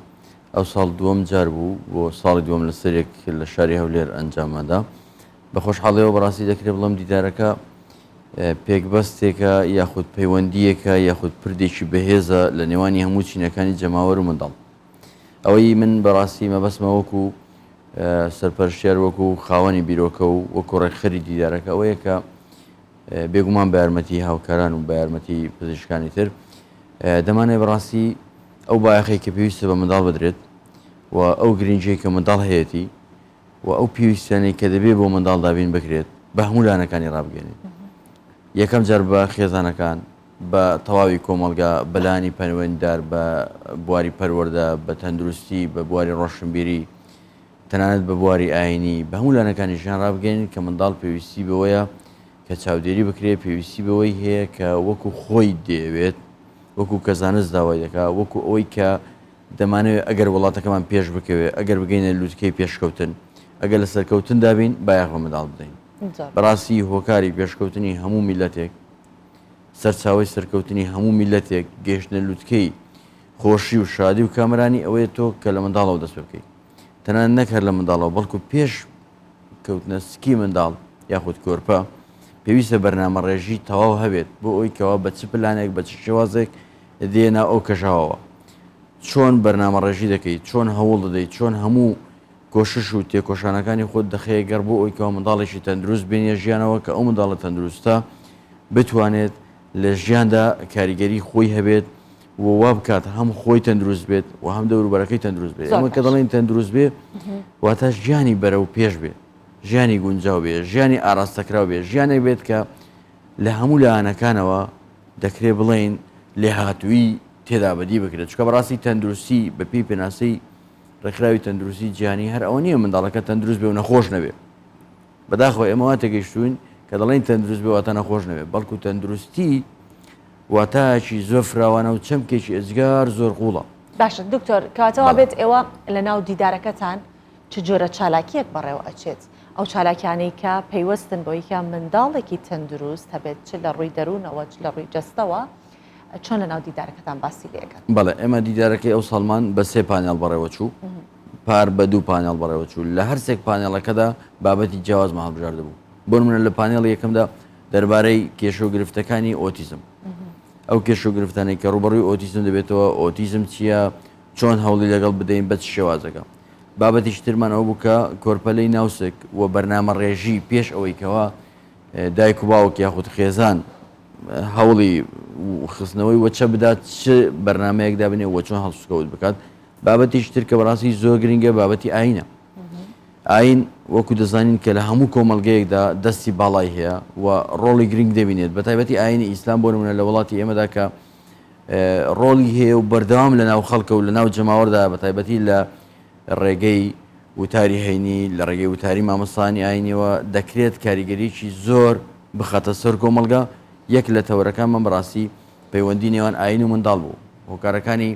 ئەو ساڵ دووەم جار بوو بۆ ساڵی دووەم لە سەرێک لە شاری هەولێر ئەنجامەدا بە خۆشحاڵیەوە بەڕاستی دەکرێت بڵم دیدارەکە پێکبەستێکە یاخود پەیوەندیەکە یاخود پردێکی بەهێزە لە نێوانی هەموو چینەکانی جەماوەر و منداڵ. ئەوەی من بەڕاستی مەبەستمە وەکو سەرپەرشتیار وەکو خاوەنی بیرۆکە و وەکو ڕێکخەری دیدارەکە ئەوەیە کە بێگومان بە یارمەتی هاوکاران و بە یارمەتی پزیشکانی تر دەمانێت بەڕاستی ئەو بایەخی کە پێویستە بە منداڵ بدرێت و ئەو گرنگی کە منداڵ هەیەی و ئەو پێویستیانەی کە دەبێت بۆ منداڵ دابین بکرێت بە هەموو لانەکانی ڕابگەێنێت. یەکەم جار بە خێزانەکان بە تەواوی کۆمەلگا بەلانی پەروەنددار بە بواری پەروەردە بە تەندروستی بە بواری ڕۆشنبیری تەنانەت بە بواری ئاینی بە هەموو لانەکانی ژیان ڕابگەێنین کە منداڵ پێویستی بەوەیە کە چاودێری بکرێت پێویستی بەوەی هەیە کە وەکو خۆی دەوێت وەکو کەزانست داوای دەکات وەکو ئەوەی کە دەمانەوێت ئەگەر وڵاتەکەمان پێش بکەوێت ئەگەر بگەینە لووتکەی پێشکەوتن ئەگەر لە سەرکەوتن دابین بایەخ بە منداڵ بدەین. بەڕاستی هۆکاری پێشکەوتنی هەموو میلەتێک سەرچاوی سەرکەوتنی هەموو میلەتێک گەیشتنە لووتکەی خۆشی و شادی و کامرانی ئەوەیە تۆ کە لە منداڵەوە دەست پێ بکەیت تەنانەت نەک هەر لە منداڵەوە بەڵکو پێش کەوتنە سکی منداڵ یاخود کۆرپە پێویستە بەرنامە ڕێژی تەواو هەبێت بۆ ئەوی کەوا بە چ پلانێک بە چ شێوازێک دێنا ئەو کەژاوەوە چۆن بەرنامە ڕێژی دەکەیت چۆن هەوڵ دەدەیت چۆن هەموو کۆشش و تێکۆشانەکانی خۆت دەخەیە گەر بۆ ئەوی کەوا منداڵێکی تەندروست بینە ژیانەوە کە ئەو منداڵە تەندروستە بتوانێت لە ژیاندا کاریگەری خۆی هەبێت و وا بکات هەم خۆی تەندروست بێت و هەم دەوروبەرەکەی تەندروست بێت ئەمە کە دەڵێن تەندروست بێ واتە ژیانی بەرەو پێش بێت ژیانی گونجاو بێ ژیانی ئاراستەکراو بێ ژیانێک بێت کە لە هەموو لایەنەکانەوە دەکرێت بڵێن لێهاتووی تێدا بەدی بکرێت چکە بەڕاستی تەندروستی بە پێی پێناسی ڕێکخراوی تەندروستی گیانی هەر ئەوە نییە منداڵەکە تەندروست بێ و نەخۆش نەبێ بەداخەوە ئێمەوا تێگەیشتوین کە دەڵێن تەندروست بێ واتە نەخۆش نەبێت بەڵکو تەندروستی واتایکی زۆر فراوانە و چەمکێکی ئەجگار زۆر قوڵە باشە دکتۆر کاتەوە بێت ئێوە لە ناو دیدارەکەتان چ جۆرە چالاکیەک بەڕێوە ئەچێت ئەو چالاکیانەی کە پەیوەستن بۆی کە منداڵێکی تەندروست هەبێت چ لە ڕووی دەروونەوە چ لە ڕووی جەستەوە چۆن لە ناو دیدارەکەتان باسی لێکەن بەڵێ ئێمە دیدارەکەی ئەو ساڵمان بە 3 پانێڵ بەڕێوە چوو پار بە 2 پانێڵ بەڕێوە چوو لە هەرسێک پانێڵەکەدا بابەتی جیاوازمان هەڵبژاردە بوو بۆ نمونە لە پانێڵ یەکەمدا دەربارەی کێشە و گرفتەکانی ئۆتیزم ئەو کێشە و گرفتانەی کە ڕوبەڕووی ئۆتیزم دەبێتەوە ئۆتیزم چییە چۆن هەوڵی لەگەڵ بدەین بە چ شێوازەکە بابەتی ترمان ئەو بووکە کۆرپەلەی ناوسک و بەرنامە ڕێژی پێش ئەوەی کەەوە دایک و باوک یاخود خێزان هەوڵی خستنەوەی وەچە بدات چ بەرنمەیەک دابنێ وە چۆن هەڵسوکەوت بکات بابەتی تر کە بەڕاستی زۆر گرنگە بابەتی ئاینە ئاین وەکو دەزانین کە لە هەموو کۆمەلگەیەکدا دەستی باڵای هەیە و ڕۆڵی گرنگ دەبینێت بە تایبەتی ئاینی ئیسلام بۆ نمونە لە وڵاتی ئێمەدا کە ڕۆڵی هەیە و بەردەوام لە ناو خەڵکە و لە ناو جەماوەردا بە تایبەتی لە ڕێگەی وتاری هەینی لە ڕێگەی وتاری مامۆستانی ئاینیەوە دەکرێت کاریگەریکی زۆر بخاتە سەر کۆمەلگا یەک لە تەورەکانمان بەڕاستی پەیوەندی نێوان ئاین و منداڵ بوو هۆکارەکانی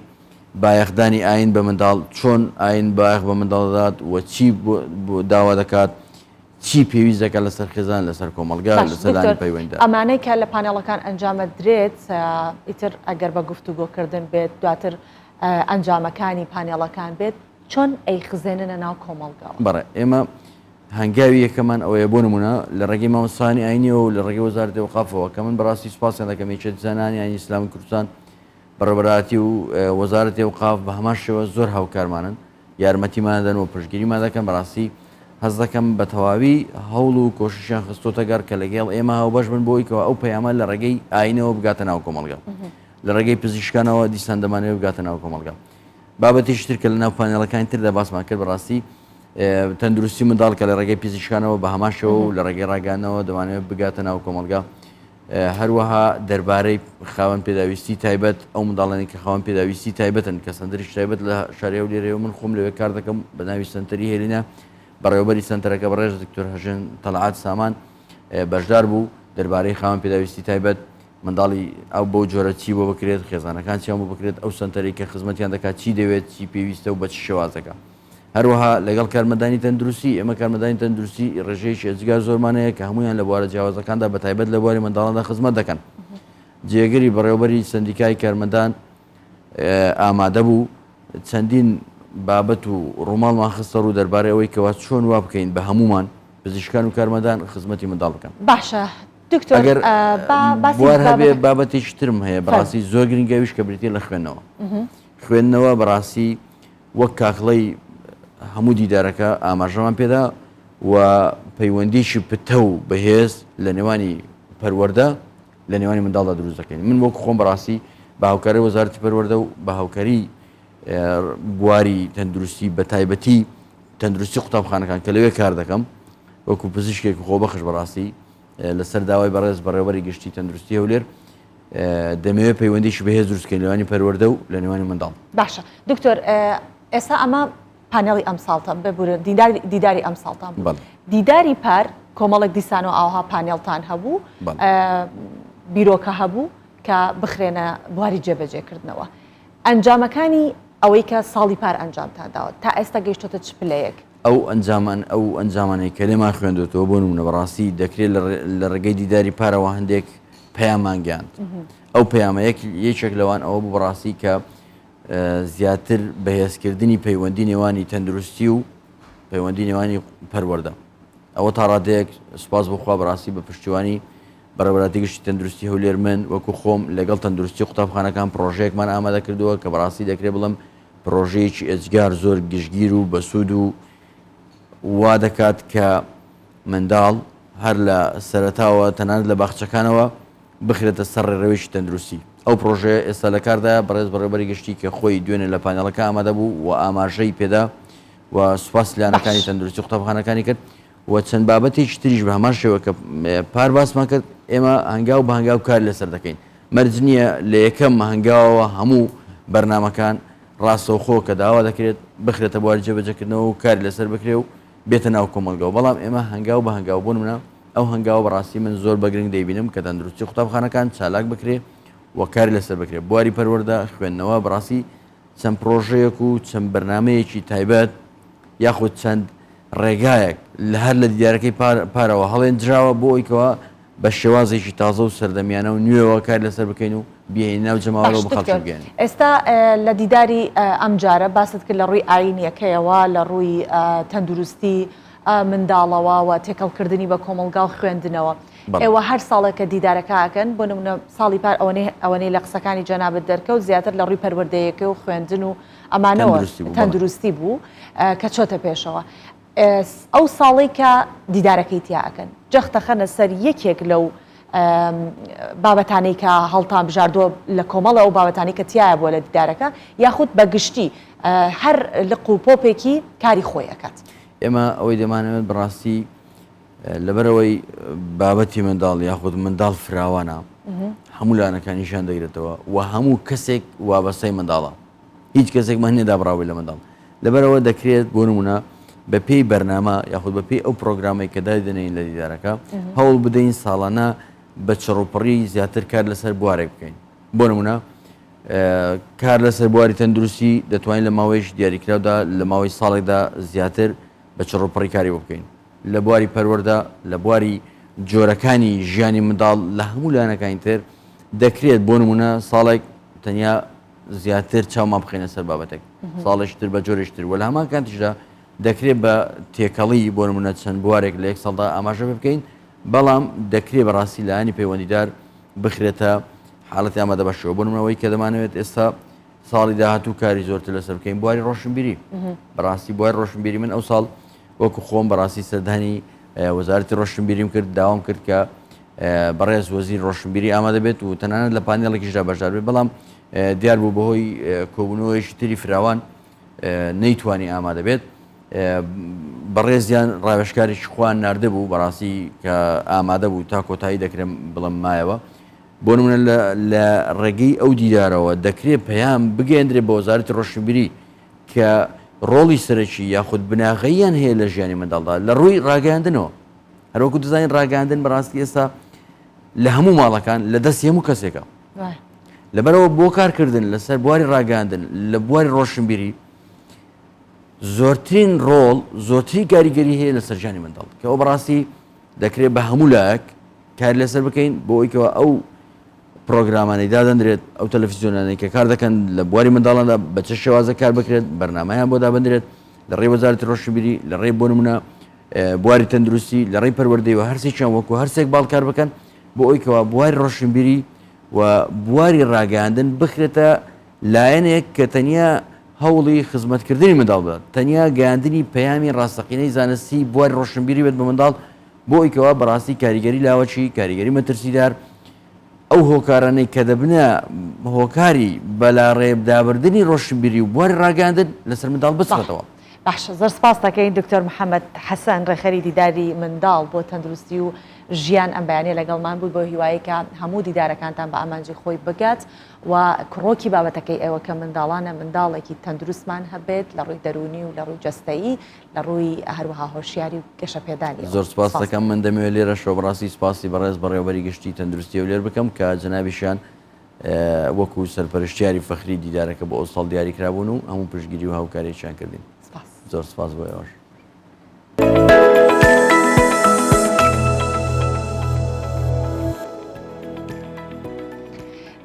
بایەخدانی ئاین بە منداڵ چۆن ئاین بایەخ بە منداڵدات و چی بۆ داوا دەکات چی پێویست دەکات لەسەر خێزان لەسەر کۆمەلگا لەسەردانی پەیوەندە ئەمانەی کە لە پانێڵەکان ئەنجامە درێت ئیتر ئەگەر بە گفتوگۆکردن بێت دواتر ئەنجامەکانی پانێڵەکان بێت چۆن ئەی خزێننە ناو کۆمەلگاوە بەڕێ ئێمە هەنگاوی یەکەمان ئەوەیە بۆ نمونە لە ڕێگەی مامۆستانی ئاینیەوە و لە ڕێگەی وەزارەتی ئەوقافەوە کە من بەڕاستی سوپاسیان دەکەم یەکێتی زانانی ئاینی ئیسلامی کوردستان بەڕێوەبەراتی و وەزارەتی ئەوقاف بە هەمان شێوە زۆر هاوکارمانن یارمەتیمانەدەن و پشتگیریمان دەکەن بەڕاستی هەز دەکەم بە تەواوی هەوڵ و کۆششیان خستۆتە گەر کە لەگەڵ ئێمە هاوبەش بن بۆی کەەوە ئەو پەیامە لە ڕێگەی ئاینەوە بگاتە ناو کۆمەلگا لە ڕێگەی پزیشکانەوە دیسان دەمانەوە بگاتە ناو کۆمەلگا بابەتیش تر کە لە ناو پانێڵەکانی تردا باسمان کرد بەڕاستی تەندروستی منداڵ کە لە ڕێگەی پزیشکانەوە بە هەمان شەوە و لە ڕێگەی ڕاگەانەوە دەوانێت بگاتە ناو کۆمەلگا هەروەها دەربارەی خاوەن پێداویستی تایبەت ئەو منداڵانی کە خاوەن پێداویستی تایبەتن کە سنتەریش تایبەت لە شارێ و لێرەوە من خۆم لەوێ کار دەکەم بە ناوی سنتەری هێلینە بەڕێوەبەری سنتەرەکە بەڕێژ دکتۆر هەژن تەڵعات سامان بەشدار بوو دەربارەی خاوەن پێداویستی تایبەت منداڵی ئەو بۆ جۆرە چی بۆ بکرێت خێزانەکان چیان بۆ بکرێت ئەو سنتەری کە خزمەتیان دەکات چی دەوێت چی پێویستە و بە چ شێوازەکە هەروەها لەگەڵ کارمەندانی تەندروستی ئێمە کارمەندانی تەندروستی ڕێژەیەکی ئەجگار زۆرمانەیە کە هەمویان لە بوارە جیاوازەکاندا بە تایبەت لە بواری منداڵاندا خزمەت دەکەن جێگەری بەڕێوەبەری سندیکای کارمەندان ئامادە بوو چەندین بابەت و ڕووماڵمان خستە ڕوو دەربارەی ئەوەی کەوا چۆن وا بکەین بە هەمومان پزیشکان و کارمەندان خزمەتی منداڵ بکەن باشە دکتۆر بوار هەبێ بابەتێکی ترم هەیە بەڕاستی زۆر گرنگەویش کە بریتە لە خوێندنەوە بەڕاستی وەک کاکڵەی هەموو دیدارەکە ئاماژەمان پێدا و پەیوەندیشی پتە و بەهێز لە نێوانی پەروەردە لە نێوانی منداڵدا دروست دەکەین من وەکو خۆم بەڕاستی بە هاوکاری وەزارەتی پەروەردە و بە هاوکاری بواری تەندروستی بە تایبەتی تەندروستی قوتابخانەکان کە لەوێ کار دەکەم وەکو پزیشکێک خۆبەخش بەڕاستی لەسەر داوای بەڕێز بەڕێوەبەری گشتی تەندروستی هەولێر دەمەوێت پەیوەندیشی بەهێز دروستکەین لەوانی پەروەردە و لە نێوانی منداڵ باشە دکتۆر ئێستا ئەمە پانێڵی ئەم ساڵتان ببورن دیداری ئەم ساڵتان دیداری پار کۆمەڵێک دیسان و ئاوها پانێڵتان هەبوو بیرۆکە هەبوو کە بخرێنە بواری جێبەجێکردنەوە ئەنجامەکانی ئەوەی کە ساڵی پار ئەنجامتان داوە تا ئێستا گەیشتۆتە چ پلەیەک ئەو ئەنجامانەی کە لێمان خوێندوێتەوە بۆ نمونە بەڕاستی دەکرێت لە ڕێگەی دیداری پارەوە هەندێک پەیامانگەاند ئەو پەیامە یەکێک لەوان ئەوە بوو بەڕاستی کە زیاتر بەهێزکردنی پەیوەندی نێوانی تەندروستی و پەیوەندی نێوانی پەروەردە ئەوە تا ڕادەیەک سوپاس بخوا بەڕاستی بە پشتیوانی بەڕێوەبەتی گشتی تەندروستی هەولێر من وەکو خۆم لەگەڵ تەندروستی قوتابخانەکان پرۆژەیەکمان ئامادە کردووە کە بەڕاستی دەکرێت بڵم پرۆژەیەکی ئەجگار زۆر گشتگیر و بەسوود و وا دەکات کە منداڵ هەر لە سەرەتاوە تەنانەت لە باخچەکانەوە بخرێتە سەر ڕێڕەوێکی تەندروستی ئەو پرۆژەیە ئێستا لە کاردایە بەڕێز بەڕێوەبەری گشتی کە خۆی دوێنێ لە پانێڵەکە ئامادە بوو و ئاماژەی پێدا و سوپاس لایەنەکانی تەندروستی قوتابخانەکانی کرد و چەند بابەتێکی تریش بە هەمان شێوە کە پار باسمان کرد ئێمە هەنگاو بە هەنگاو کار لەسەر دەکەین مەرج نییە لە یەکەم هەنگاوەوە هەموو بەرنامەکان ڕاستەوخۆ کە داوا دەکرێت بخرێتە بواری جێبەجێکردنەوە و کار لەسەر بکرێ و بێتە ناو کۆمەلگەوە بەڵام ئێمە هەنگاو بە هەنگاو بوون منە ئەو هەنگاوە بەڕاستی من زۆر بەگرنگ دەیبینم کە تەندروستی قوتابخانەکان چالاک بکرێ و کار لەسەر بکرێت بواری پەروەردە خوێندنەوە بەڕاستی چەند پرۆژەیەک و چەند بەرنمەیەکی تایبەت یاخود چەند ڕێگایەک لە هەر لە دیارەکەی پارەوە هەڵێن دراوە بۆ ئەویکەوە بە شێوازێکی تازە و سەردەمیانە و نوێەوە کار لەسەر بکەین و بیاین ناو جەماوەرەوە بە خەڵکی بگەێنین. ئێستا لە دیداری ئەم جارە باست کرد لە ڕووی ئاینیەکەیەوە لە ڕووی تەندروستی منداڵەوە و تێکەڵکردنی بە کۆمەلگا و خوێندنەوە ئێوە هەر ساڵێکە دیدارەکەکەن بۆ نمونە ساڵی پار ئەوەنەی لە قسەکانی جەنابەت دەرکەوت زیاتر لە ڕووی پەروەردەیەکە و خوێندن و ئەمانەوە تەندروستی بوو کە چۆتە پێشەوە. ئەو ساڵی کە دیدارەکەی تیاکەن جەختەخەنە سەر یەکێک لەو بابەتانەی کە هەڵتان بژاردووە لە کۆمەڵە ئەو بابەتانی کە تایە بۆ لە دیدارەکە یاخود بەگشتی هەر لە قوپۆپێکی کاری خۆیەکات. ئێمە ئەوەی دەمانەوێت بەڕاستی لەبەرەوەی بابەتی منداڵ یاخود منداڵ فراوانە هەموو لایەنەکانیشان دەگرێتەوە و هەموو کەسێک وابەستەی منداڵە هیچ کەسێکمان نێدا بڕاوی لە منداڵ لەبەرەوە دەکرێت بۆ نمونە بە پێی بەرنامە یاخود بە پێی ئەو پرۆگرامی کە دادنین لە دیدارەکە هەوڵ بدەین ساڵانە بە چڕوپڕی زیاتر کار لەسەر بوارێک بکەین بۆ نمونە کار لەسەر بواری تەندروستی دەتوانین لە ماوەیەش دیاریکراودا لە ماوەی ساڵێکدا زیاتر بە چڕوپڕی کاری بۆ بکەین لە بواری پەروەردە لە بواری جۆرەکانی ژیانی منداڵ لە هەموو لایەنەکانی تر دەکرێت بۆ نمونە ساڵێک تەنیا زیاتر چاومان بخێنە سەر بابەتێک ساڵێکتر بە جۆرەشتر وە لە هەمان کاتیشدا دەکرێت بە تێکەڵی بۆ نمونە چەند بوارێک لە یەک ساڵدا ئاماژە بکەین بەڵام دەکرێت بەڕاستی لایەنی پەیوەندیدار بخرێتە حاڵەتی ئامادە بەشەوە بۆ نمونەوەی کە دەمانەوێت ئێستا ساڵی داهاتوو کاری زۆرتر لەسەر بکەین بواری ڕۆشنبیری بەڕاستی بواری ڕۆشنبیری من ئەو ساڵ وەکو خۆم بەڕاستی سەردانی وەزارەتی ڕۆشنبیریم کرد داوام کرد کە بەڕێز وەزیر ڕۆشنبیری ئامادە بێت و تەنانەت لە پانێڵێکیشدا بەشدار بێت بەڵام دیار بوو بەهۆی کۆبوونەوەیشی تری فراوان نەیتوانی ئامادە بێت بەڕێزیان ڕاوێژکاریی خوان ناردە بوو بەڕاستی کە ئامادە بوو تا کۆتایی دەکرێن بڵم مایەوە بۆ نمونە لە ڕێگەی ئەو دیدارەوە دەکرێت پەیام بگەێنرێت بە وەزارەتی ڕۆشنبیری کە ڕۆڵی سەرەکی یاخود بناغەیان هەیە لە ژیانی منداڵدا لە ڕووی ڕاگەاندنەوە هەروەکو دەزانین ڕاگەاندن بەڕاستی ئێستا لە هەموو ماڵەکان لە دەستی هەموو کەسێکە لەبەرەوە بۆ کارکردن لەسەر بواری ڕاگەاندن لە بواری ڕۆشنبیری زۆرترین ڕۆڵ زۆرتری کاریگەری هەیە لە سەرژانی منداڵ کە ئەو بەڕاستی دەکرێت بە هەموو لایەک کار لەسەر بکەین بۆ ئەوەیەوە ئەو پرۆگرامانەی دادەندرێت ئەو تەلەڤیزیۆنانەی کە کار دەکەن لە بواری منداڵاندا بە چه شێوازە کار بکرێت بەرنامەیان بۆ دابەندرێت لە ڕێی وەزارەتی ڕۆشنبیری لە ڕێی بۆ نمونە بواری تەندروستی لە ڕێی پەروەردەی و هەرسێکیان وەکو هەرسێک باڵکار بکەن بۆ ئەوەیەوە بواری ڕۆشنبیری و بواری ڕاگەاندن بخرێتە لایەنێک کە تەنیا هەوڵی خزمەتکردنی منداڵ بێت تەنیا گەیاندنی پەیامی ڕاستەقینەی زانستی بواری ڕۆشنبیری بێت بە منداڵ بۆ ئەوەیەوە بەڕاستی کاریگەری لاوەچی کاریگەری مەترسیدار ئەو هۆکارانەی کە دەبنە هۆکاری بەلا ڕێبدابردننی ڕۆشنبیری و بواری ڕاگەاندن لەسەر منداڵ بچێتەوە. باشە زۆر سپاس دەکەین دکتۆر محەممەد حەسەن ڕێخەری دیداری منداڵ بۆ تەندروستی و ژیان ئەم بەیانێ لەگەڵمان بوو بۆ هیواییکە هەموو دیدارەکانتان بە ئامانجی خۆی بگات و کڕۆکی بابەتەکەی ئێوە کە منداڵانە منداڵێکی تەندروستمان هەبێت لە ڕووی دەرونی و لە ڕووی جەستایی لە ڕووی هەروەها هۆشیاری و گەشەپێدانی. زۆر سپاس دەکەم من دەمەوێت لێرە شۆبڕاستی سپاسی بەڕێز بەڕێوەبەری گشتی تەندروستی و لێر بکەم کە جەنابیشیان وەکو سەرپەرشتیاری فەخری دیدارەکە بۆ ئەو ساڵ دیاریکرابوون و هەموو پشتگیری و هاوکاریان کردین. زۆر سپاس بۆ ئێوەش.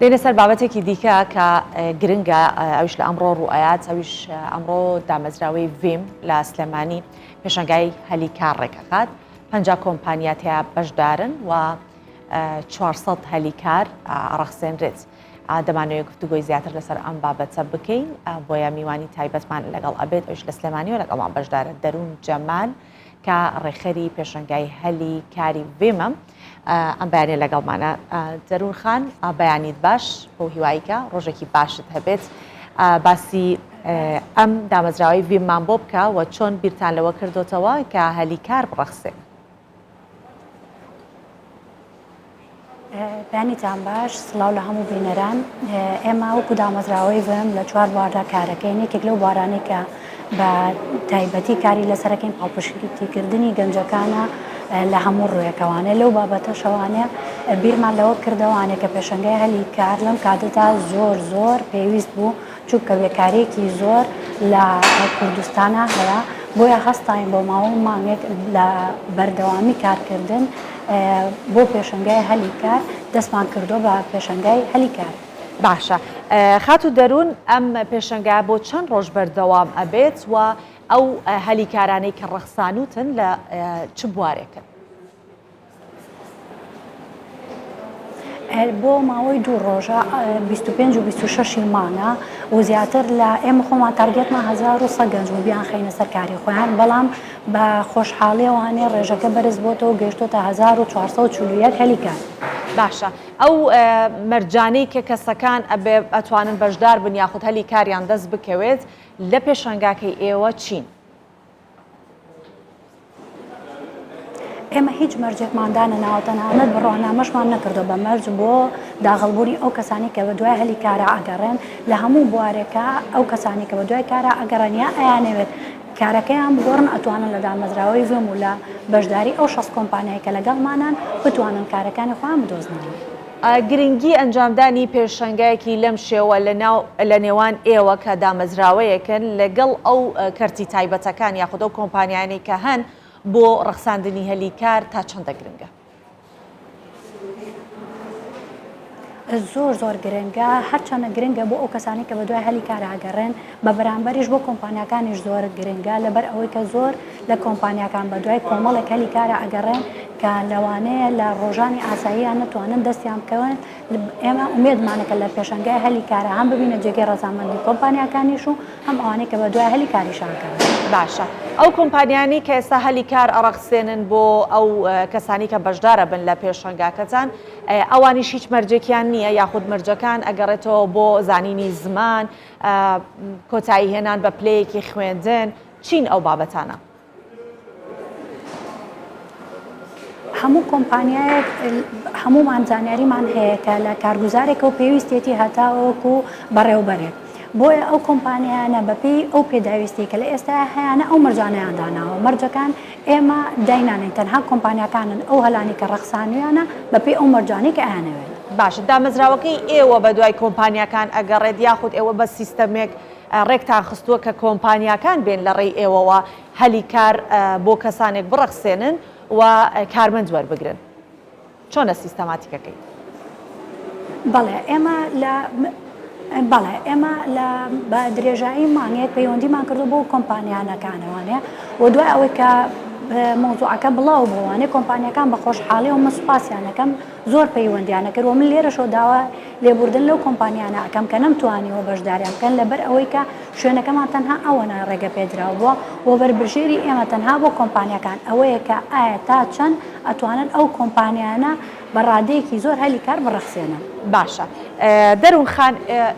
دێنە سەر بابەتێکی دیکە کە گرنگە ئەوش لە ئەمڕۆ ڕوئایات ئەوش ئەمڕۆ دامەزراوەی ویم لە سلێمانی پێشنگای هەلی کار ڕێکەکات 50 کۆمپانیات هەیە بەشدارن و 400 هەلی کار ڕەخسێنرێت. دەمانەوەی گفتوگۆی زیاتر لەسەر ئەم بابەتە بکەین بۆیە میوانی تایبەتمان لەگەڵ ئەبێت ئەوش لە سلێمانی و لەگەڵمان بەشدارە دەروون جەمال کە ڕێخەری پێشنگای هەلی کاری وێمە ئەم بەیانێ لەگەڵمانە. دەروون خان بەیانیت باش بۆ هیواییکە ڕۆژێکی باشت هەبێت باسی ئەم دامەزراوەی وێممان بۆ بکە و چۆن بیرتان لەوە کردوتەوە کە هەلی کار بڕەخسێ. بەیانیتان باش، سڵاو لە هەموو بینەران. ئێمە وەکو دامەزراوەی وێم لە 4 بواردا کارەکەین. یەکێک لەو بوارانەی کە بە تایبەتی کاری لەسەرەکەین پاڵپشتیکردنی گەنجەکانە لە هەموو ڕوویەکەوانێ. لەو بابەتە شەوانێ بیرمان لەوە کردەوانێ کە پێشنگای هەلی کار لەم کاتەدا زۆر پێویست بوو چونکە وێکارێکی زۆر لە کوردستانە هەیە، بۆیە هەستاین بۆ ماوەی مانگێک لە بەردەوامی کارکردن بۆ پێشنگای هەلی کار دەستمان کردو بە پێشنگای هەلی کار. باشە خات و دەروون ئەم پێشنگا بۆ چەند ڕۆژ بەردەوام ئەبێت و ئەو هەلی کارانەی کە ڕەخسانوتن لە چ بوارێکن؟ بۆ ماوەی 2 ڕۆژە 25 و 26 مانە و زیاتر لە ئێمە خۆمان تارگێتمان 1100 گەنج و بیان خەینە سەر کاری خۆیان، بەڵام بە خۆشحاڵیەوانێ ڕێژەکە بەرز بۆتەوە گەیشتۆتە 1441 هەلی کار. باشە ئەو مەرجانەی کە کەسەکان ئەتوانن بەشدار بن یاخود هەلی کاریان دەست بکەوێت لە پێشنگاکەی ئێوە چین؟ ئێمە هیچ مەرجێکماندانە ناوەتەنانەت بڕۆنامەشمان نەکردو بە مەرج بۆ داغڵبوونی ئەو کەسانی کە بە دوای هەلی کارە ئەگەڕێن لە هەموو بوارێکە ئەو کەسانی کە بە دوای کارە ئەگەڕێنیا ئەیانەوێت کارەکەیان بگۆڕن ئەتوانن لە دامەزراوەی وێم و لە بەشداری ئەو 6 کۆمپانیای کە لەگەڵمانان بتوانن کارەکانی خۆیان بدۆزنەوە. گرنگی ئەنجامدانی پێشنگایەکی لەم شێوە لە نێوان ئێوە کە دامەزراوەیەکن لەگەڵ ئەو کەرتی تایبەتەکان یاخود ئەو کۆمپانیانی کە هەن بۆ ڕەخساندنی هەلی کار تا چەندە گرنگە؟ زۆر گرنگە، هەرچەندە گرنگە بۆ ئەو کەسانی کە بە دوای هەلی کار ئاگەڕێن بە بەرامبەریش بۆ کۆمپانیەکانیش زۆر گرنگە لەبەر ئەوەی کە زۆر لە کۆمپانیەکان بە دوای کۆمەڵێک هەلی کارە ئەگەڕێن کە لەوانەیە لە ڕۆژانی ئاساییان نتوانن دەستیان بکەون. ئێمە ئومێدمانەکە لە پێشنگای هەلی کارە هەم ببینە جێگەی ڕەزامەندی کۆمپانیەکانیش و هەم ئەوانەی کە بە دوای هەلی کاریشانکەن. باشە ئەو کۆمپانیانی کە ئێستا هەلی کار ئەڕەخسێنن بۆ ئەو کەسانی کە بەشدارە بن لە پێشنگاکەتان ئەوانیش هیچ مەرجێکیان نییە یاخود مەرجەکان ئەگەڕێتەوە بۆ زانینی زمان کۆتایی هێنان بە پلەیەکی خوێندن چین ئەو بابەتانە؟ هەموو کۆمپانیایەک هەمومان زانیاریمان هەیە کە لە کارگوزارێکە و پێویستێتی هەتاوەکو بەڕێوبەرێک بۆیە ئەو کۆمپانیانە بەپێی ئەو پێداویستی کە لە ئێستا هەیەە ئەو مەرجانەیان داناوە. مەرجەکان ئێمە داینانین تەنها کۆمپانیەکانن ئەو هەلانی کە ڕەخسانویانە بەپێی ئەو مەرجانەی کە ئەیانەوێت. باشە دامەزراوەکەی ئێوە بە دوای کۆمپانیەکان ئەگەڕێت یاخود ئێوە بە سیستەمێک ڕێکتان خستووە کە کۆمپانیەکان بێن لە ڕێی ئێوەوە هەلی کار بۆ کەسانێک بڕەخسێنن و کارمەند وەربگرن چۆنە سیستەماتیکەکەی؟ بەڵێ ئێمە لە بە درێژایی مانگێک پەیوەندیمان کردو بۆ کۆمپانیانەکانەوانێ و دوای ئەوەی کە مۆزوعەکە بڵاو بووانێ کۆمپانیەکان بە خۆشحاڵی و مەسوپاسیانەکەم زۆر پەیوەندیانە کرد و من لێرەشەوە داوا لێبوردن لەو کۆمپانیانە ئەەکەم کە نەمتوانیەوە بەشداریان بکەن لەبەر ئەوەی کە شوێنەکەمان تەنها ئەوەنە ڕێگە پێدراوە بووە و بەربژێری ئێمە تەنها بۆ کۆمپانیەکان ئەوەیە کە ئایا تا چەند ئەتوانن ئەو کۆمپانیانە بە ڕادەیەکی زۆر هەلی کار بڕەخسێنن. باشە دەروون خان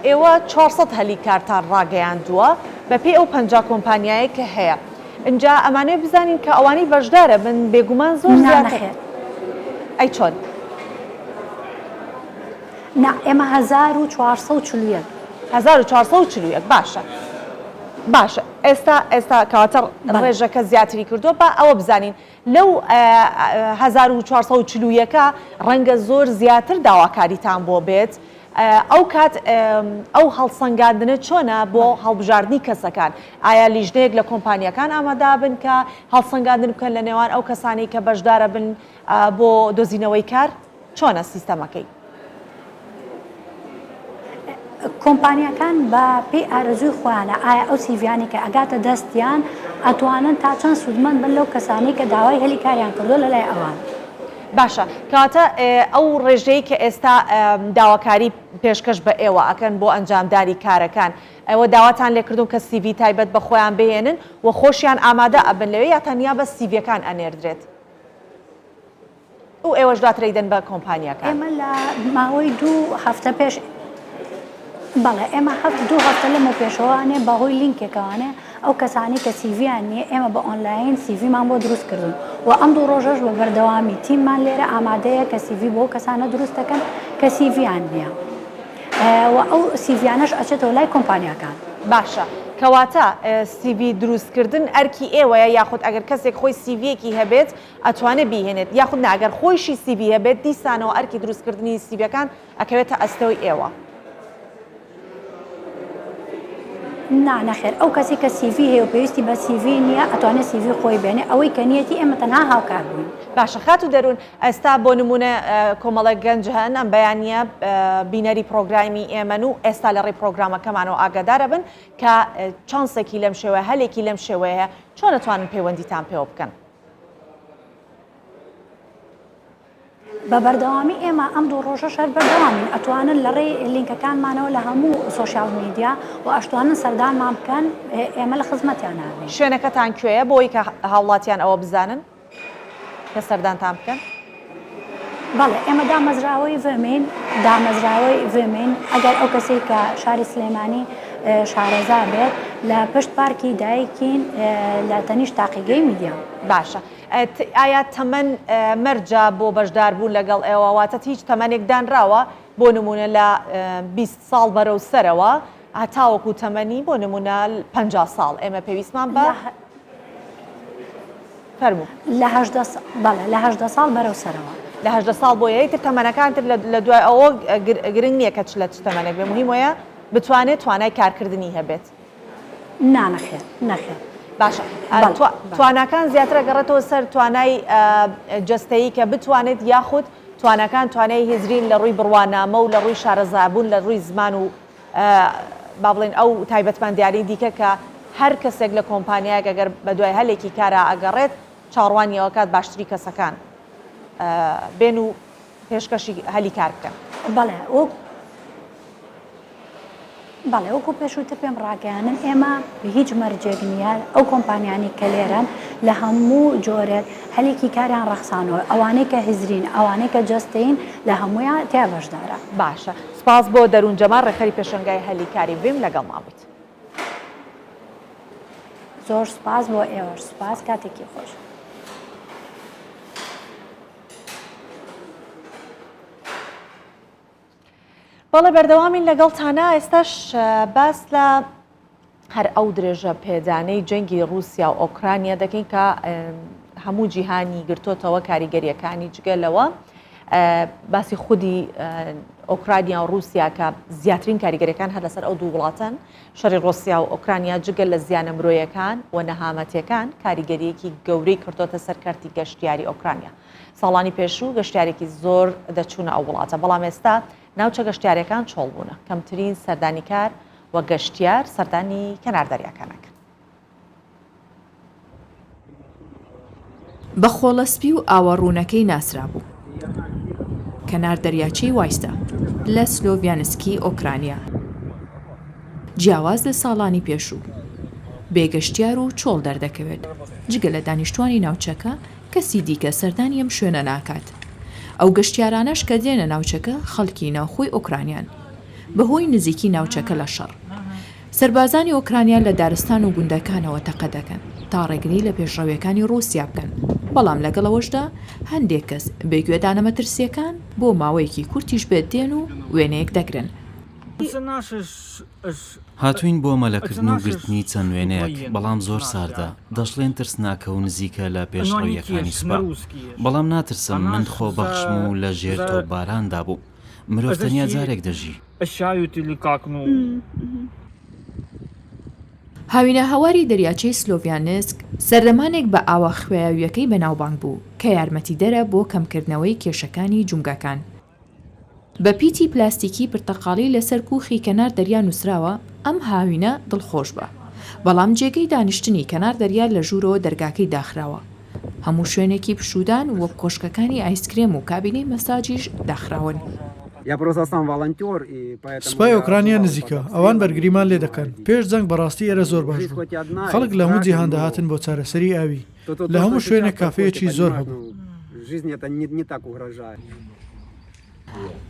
ئێوە 400 هەلی کارتان ڕاگەیاندووە بەپێی ئەو 50 کۆمپانیایی کە هەیە. اینجا ئەمانەیە بزانین کە ئەوانەی بەشدارە بن بێگومان زۆر زیاتر. ئەی چۆن؟ ئێمە 1441 1441 باشە ئێستا کەواتە ڕێژەکە زیاتری کردووە بە ئەوە بزانین لەو 1440ەکە ڕەنگە زۆر زیاتر داواکاریتان بۆ بێت ئەو کات ئەو هەڵسەنگاندنە چۆنە بۆ هەڵبژاردننی کەسەکان ئایا لیژنەیەک لە کۆمپانیەکان ئامادا بن کە هەڵسەنگاندن بکەن لە نێوان ئەو کەسانی کە بەشدارە بن بۆ دۆزینەوەی کار چۆنە سیستەمەکەی؟ کۆمپانیەکان بە پێی ئارەزوی خۆیانە ئایا ئەو سیڤیانی کە ئەگاتە دەستیان ئەتوانن تا چەند سوودمەند بن لەو کەسانی کە داوای هەلی کاریان کردو لەلای ئەوان. باشە کاتە ئەو ڕێژەی کە ئێستا داواکاری پێشکەش بە ئێوە ئەکەن بۆ ئەنجامداری کارەکان ئەوە داواتان لێکردون کە سیڤی تایبەت بە خۆیان بهێنن و خۆشیان ئامادە ئەبن لەوێ یا تەنیا بە سیڤەکان ئەنێردرێت و ئێوەش دواترەی دەن بە کۆمپانیەکان. ئێمە لە ماوەی 2 هەفتە پێش بەڵێ ئێمە 2 هەفتە لەمە پێشەوەوانێ بەهۆی لینکێکەوانێ ئەو کەسانی کە سیڤیان نییە ئێمە بە ئۆنلاین سیڤیمان بۆ دروست کردون و ئەم 2 ڕۆژەش بە بەردەوامی تیممان لێرە ئامادەیە کە سیڤی بۆ کەسانە دروست دەکەن کە سیڤیان نییە و ئەو سیڤیانەش ئەچێتەوە لای کۆمپانیەکان. باشە کەواتە سیڤی دروستکردن ئەرکی ئێوەیە یاخود ئەگەر کەسێک خۆی سیڤیەکی هەبێت ئەتوانێت بیهێنێت یاخود ناگەر خۆیشی سیڤی هەبێت دیسانەوە ئەرکی دروستکردنی سیڤەکان ئەکەوێتە ئەستەوەی ئێوە. نەخێر ئەو کەسی کە سیڤی هەیە و پێویستی بە سیڤی نییە ئەتوانێت سیڤی خۆی بێنێ ئەوەی کە نیەتی ئێمە تەنها هاوکار بووین. باشە خات و دەروون ئێستا بۆ نمونە کۆمەڵە گەنج هەن ئەم بەیانە بینەری پرۆگرامی ئێمەن و ئێستا لە ڕێی پرۆگرامەکەمانەوە ئاگادارە بن کە چانسێکی لەم شێوە هەلێکی لەم شێوەیە چۆن دەتوانن پەیوەندیتان پێوە بکەن. بە بەردەوامی ئێمە ئەم 2 ڕۆژە شەر بەردەوامین ئەتوانن لە ڕێی لینکەکانمانەوە لە هەموو سۆشیال میدیا و ئەشتوانن سەردانمان بکەن ئێمە لە خزمەتیان نابین. شوێنەکەتان کوێیە بۆی کە هاوڵاتیان ئەوە بزانن کە سەردانتان بکەن؟ بەڵێ ئێمە دامەزراوەی ڤێمین ئەگەر ئەو کەسێک کە شاری سلێمانی شارەزا بێت لە پشت پارکی دایکین لە تەنیش تاقیگەی میدیا. باشە ئایا تەمەەن مەرجە بۆ بەشداربوون لەگەڵ ئێوەواتە هیچ تەمەنێک دانراوە بۆ نمونە لە 20 ساڵ بەرەو سەرەوە هەتاوەکو تەمەنی بۆ نمونە 50 ساڵ ئێمە پێویستمان بە فەرموو لە 18 ساڵ بەرەو سەرەوە لە 18 ساڵ بۆ یەکتر تەمەنەکانتر لە دوای ئەوە گرنگ نییە کە چ لە تەمەنێک بێ مهم وەیە بتوانێت توانای کارکردنی هەبێت. نەخێر باشە توانەکان زیاترە گەڕێتەوە سەر توانای جەستەیی کە بتوانێت یاخود توانەکان توانای هێزرین لە ڕووی بڕوانامە و لە ڕووی شارەزابوون لە ڕووی زمان و با بڵێن ئەو تایبەتمەندیاری دیکە کە هەر کەسێک لە کۆمپانیایەک ئەگەر بە دوای هەلێکی کارە ئەگەڕێت چاڕوانیەوە کات باشتری کەسەکان بێن و پێشکەشی هەلی کار بکەن. بەڵێ وەکو پێشووتە پێم ڕاگەیانن ئێمە هیچ مەرجێک نییە ئەو کۆمپانیانی کە لێرەن لە هەموو جۆرێک هەلێکی کاریان ڕەخسانەوە ئەوانەی کە هزرین ئەوانەی کە جەستین لە هەمویان تیا بەشدارە. باشە سپاس بۆ دەروون جەمال ڕێکخەری پێشنگای هەلی کاری بێم لەگەڵ مابێت. زۆر سپاس بۆ ئێوە سپاس کاتێکی خۆش. بەڵێ بەردەوامین لەگەڵتانە ئێستاش باس لە هەر ئەو درێژە پێدانەی جەنگی رووسیا و ئۆکرانیا دەکەین کە هەموو جیهانی گرتوتەوە کاریگەریەکانی جگەلەوە باسی خودی ئۆکرانیا و رووسیا کە زیاترین کاریگەریەکان هەر لەسەر ئەو دوو وڵاتن شەڕی ڕۆسیا و ئۆکرانیا جگەل لە زیانە مرۆیەکان و نەهامەتیەکان کاریگەریەکی گەورەی کردوتە سەرکەرتی گەشتیاری ئۆکرانیا. ساڵانی پێشوو گەشتیارێکی زۆر دەچوونە ئەو وڵاتە بەڵام ئێستا ناوچە گەشتیارەکان چۆڵ بوونە کەمترین سەردانی کار و گەشتیار سەردانی کەناردەریاکانەکە. بە خۆڵەسپی و ئاوەڕوونەکەی ناسرا بوو. کەنار دەریاچەی وایستا لە سلۆڤیانسکی ئۆکرانیا. جیاواز لە ساڵانی پێشوو بێگەشتیار و چۆڵ دەردەکەوێت جگە لە دانیشتوانی ناوچەکە کەسی دیکە سەردانی ئەم شوێنە ناکات. ئەو گەشتیارانەش کە دێنە ناوچەکە خەڵکی ناوخۆی ئۆکرانیان بەهۆی نزیکی ناوچەکە لە شەڕ. سەربازانی ئۆکرانیان لە دارستان و گوندەکانەوە تەقە دەکەن تا ڕێگری لە پێشڕەویەکانی ڕووسیا بکەن بەڵام لەگەڵەوەشدا هەندێک کەس بێگوێدانە مەترسیەکان بۆ ماوەیەکی کورتیش بێت دێن و وێنەیەک دەگرن. هاتوین بۆ مەلەکردن و گرتنی چەند وێنەیەک بەڵام زۆر ساردە دەشڵێن ترسناکە و نزیکە لە پێشڕەویەکانی سوپا بەڵام ناترسم من خۆ بەخشم و لە ژێر تۆ باراندا بوو مرۆڤ تەنیا جارێک دەژی. هاوینە هەواری دەریاچەی سلۆڤیانسک سەردەمانێک بە ئاوە خوێاویەکەی بەناوبانگ بوو کە یارمەتی دەرە بۆ کەمکردنەوەی کێشەکانی جونگەکان. بە پیتی پلاستیکی پرتەقاڵی لەسەر کوخی کەنار دەریا نووسراوە ئەم هاوینە دڵخۆش بە بەڵام جێگەی دانیشتنی کەنار دەریا لە ژوورەوە دەرگاکەی داخراوە هەموو شوێنێکی پشودان وەک کۆشکەکانی ئایسکرێم و کابینەی مەساجیش داخراون. سوپای ئۆکرانیا نزیکە ئەوان بەرگریمان لێ دەکەن پێش جەنگ بەڕاستی ئێرە زۆر باش بوو خەڵک لە هەموو جیهان دەهاتن بۆ چارەسەری ئاوی لە هەموو شوێنێک کافەیەکی زۆر هەبوو.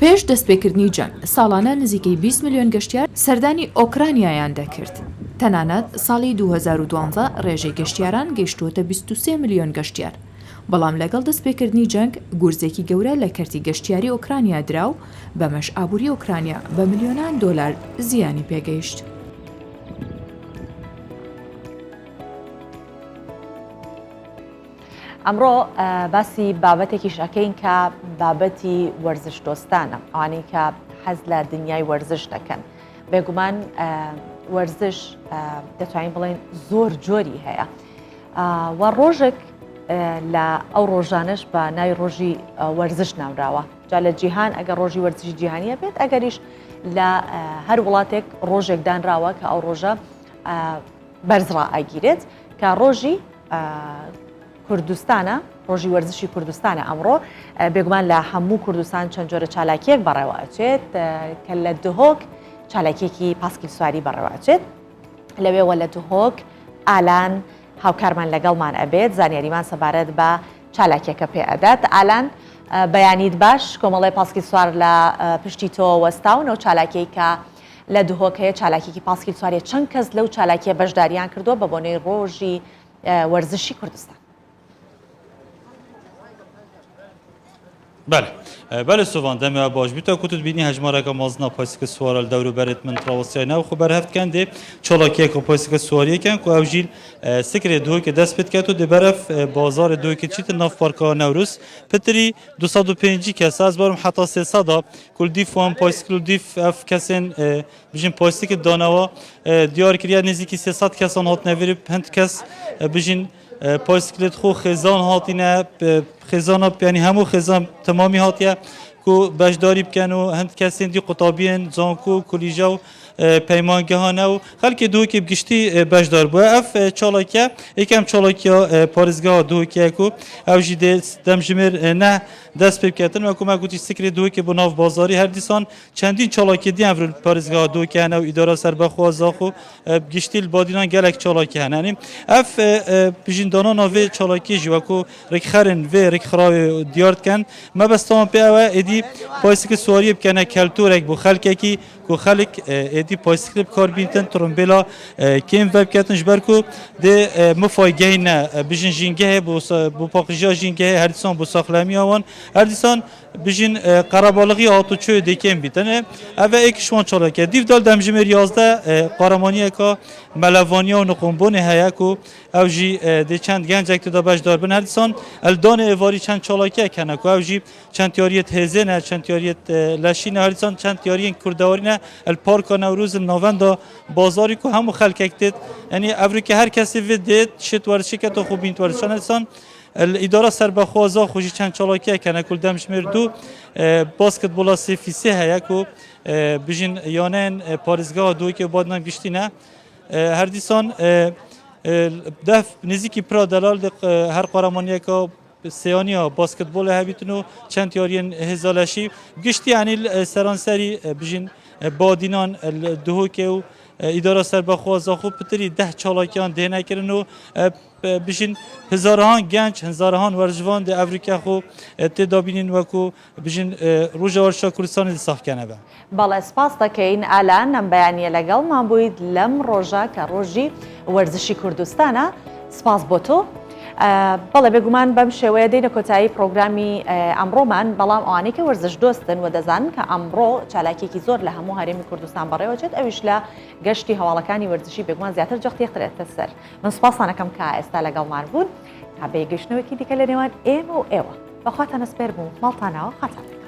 پێش دەستپێکردنی جەنگ ساڵانە نزیکەی 20 ملیۆن گەشتیار سەردانی ئۆکرانیایان دەکرد. تەنانەت ساڵی 2012 ڕێژەی گەشتیاران گەیشتووەتە 23 ملیۆن گەشتیار. بەڵام لەگەڵ دەستپێکردنی جەنگ گورزێکی گەورە لە کەرتی گەشتیاری ئۆکرانیا دراو بەمەش ئابووری ئۆکرانیا بە ملیۆنان دۆلار زیانی پێگەیشت. ئەمڕۆ باسی بابەتێکی شەکەین کە بابەتی وەرزش دۆستانە ئەوانەی کە حەز لە دنیای وەرزش دەکەن بێگومان وەرزش دەتوانین بڵێن زۆر جۆری هەیە و ڕۆژێک لە ئەو ڕۆژانش بە ناوی ڕۆژی وەرزش نامراوە جا لە جیهان ئەگەر ڕۆژی وەرزشی جیهانیە بێت ئەگەریش لە هەر وڵاتێک ڕۆژێک دانراوە کە ئەو ڕۆژە بەرزڕا ئاگیرێت کە ڕۆژی کوردستانە ڕۆژی وەرزشی کوردستانە ئەمڕۆ بێگومان لە هەموو کوردستان چەند جۆرە چالاکیەک بەڕێوە ئەچێت کە لە دهۆک چالاکیێکی پاسکیل سواری بەڕێوە ئەچێت لەوێوە لە دهۆک ئالان هاوکارمان لەگەڵمان ئەبێت زانیاریمان سەبارەت بە چالاکیەکە پێ ئەدات ئالان بەیانیت باش کۆمەڵی پاسکیل سوار لە پشتی تۆ وەستاون و چالاکیی کە لە دهۆکەیە چالاکیێکی پاسکیل سواری چەند کەس لەو چالاکیە بەشداریان کردووە بە بۆنەی ڕۆژی وەرزشی کوردستان. بله سوان دمه باش بیتا کتود بینی هجماره که مازنا پاسیک سوارل دورو برت من تراوسیای نو خبر هفت کنده چالاکیه که پاسیک سواریه کن که اوجیل سکر دوی که دست پید کتو دی برف بازار دوی که چیت ناف پارکا نوروز پتری 250 کس از بارم حتی 300 کل دیف وان پاسیک دیف اف کسین بجین پاسیک دانوا دیار کریا نزدیکی 300 کسان هات نویری هند کس بجین پاسیکلت خو خزان هاتینه خزانه یعنی همو خزان تمامی هاتیه کو بشداری بکن و هند کسین دی قطابین زانکو کلیجا و پیمانگهانه و خلک دو که بگشتی بشدار بوده اف چالاکیه یکم چالاکیا پارزگاه دو که کو اوجی دم جمر نه دست پی کردن و کمک گویی سکری دو که بناف بازاری هر دیسان چندین چالاکی دی امر پارزگاه دو که نه و اداره سربخواز آخو بگشتی البادینان گلک چالاکی هننیم اف بجندانان و چالاکی جو کو رکخرن و رکخرای دیارت کن ما بس تمام پیاوه ادی پایسک سواری بکنه کلتورک بو خلک کی کو خلک ادی پایسکل کار بینتن ترمبلا کیم وب کتنش برکو ده مفایگه نه بجن جینگه بو پاکجا جینگه هر دیسان بو ساخلامی آوان هر دیسان بجین قربالغی آتو چه دیکم بیتنه اوه ایک شوان چالاکه دیو دال دمجمر 11 قهرمانی که ملوانی و نقنبون هیا کو او جی دی چند گنجک تو دابش دار بن هر دیسان الدان ایواری چند چالاکه کنه کو او جی چند تیاریت هزینه چند تیاریت لشینه هر دیسان چند تیاری کردوارینه الپارک نوروز نووندا بازاری کو همو خلککتت یعنی افریقا هر کسی ودید شت ورشی که تو خوبین ورشان دیسان الاداره سربخوازا خوشی چند چالاکیه کنه کل دمشمر دو باسکتبال سیفیسی هیا کو بجین یانن پارزگاه دوی که بعد نم گشتی نه هر دیسان دف نزیکی پرا دلال هر قهرمانی که سیانیا باسکتبال هبیتونو چند تیارین هزالشی گشتی یعنی سرانسری بجین بادینان دهو که و اداره سربخوازا خوب پتری 10 چالاکیان ده نکردن و بجین هزاران گنج هزاران ورجوان ده افریقا خو تدابینین وکو بجین روزا ورشا کوردستان دی صاف کنه با. بالا سپاس دکین الان نم بیانیه لگل ما بود لم روزا کروزی ورزشی کوردستانه سپاس بوتو. بەڵێ بێگومان بەم شێوەیە دێنە کۆتایی پرۆگرامی ئەمڕۆمان بەڵام ئەوانەی کە وەرزش دۆستن و دەزانن کە ئەمڕۆ چالاکیێکی زۆر لە هەموو هەرێمی کوردستان بەڕێوەچێت ئەویش لە گەشتی هەواڵەکانی وەرزشی بێگومان زیاتر جەختێخترێتە سەر من سوپاسانەکەم کە ئێستا لەگەڵمان بوون تا بێگەشتنەوەکی دیکە لە نێوان ئێمە و ئێوە بەخواتانە سپێر بوو ماڵتانەوە خاتان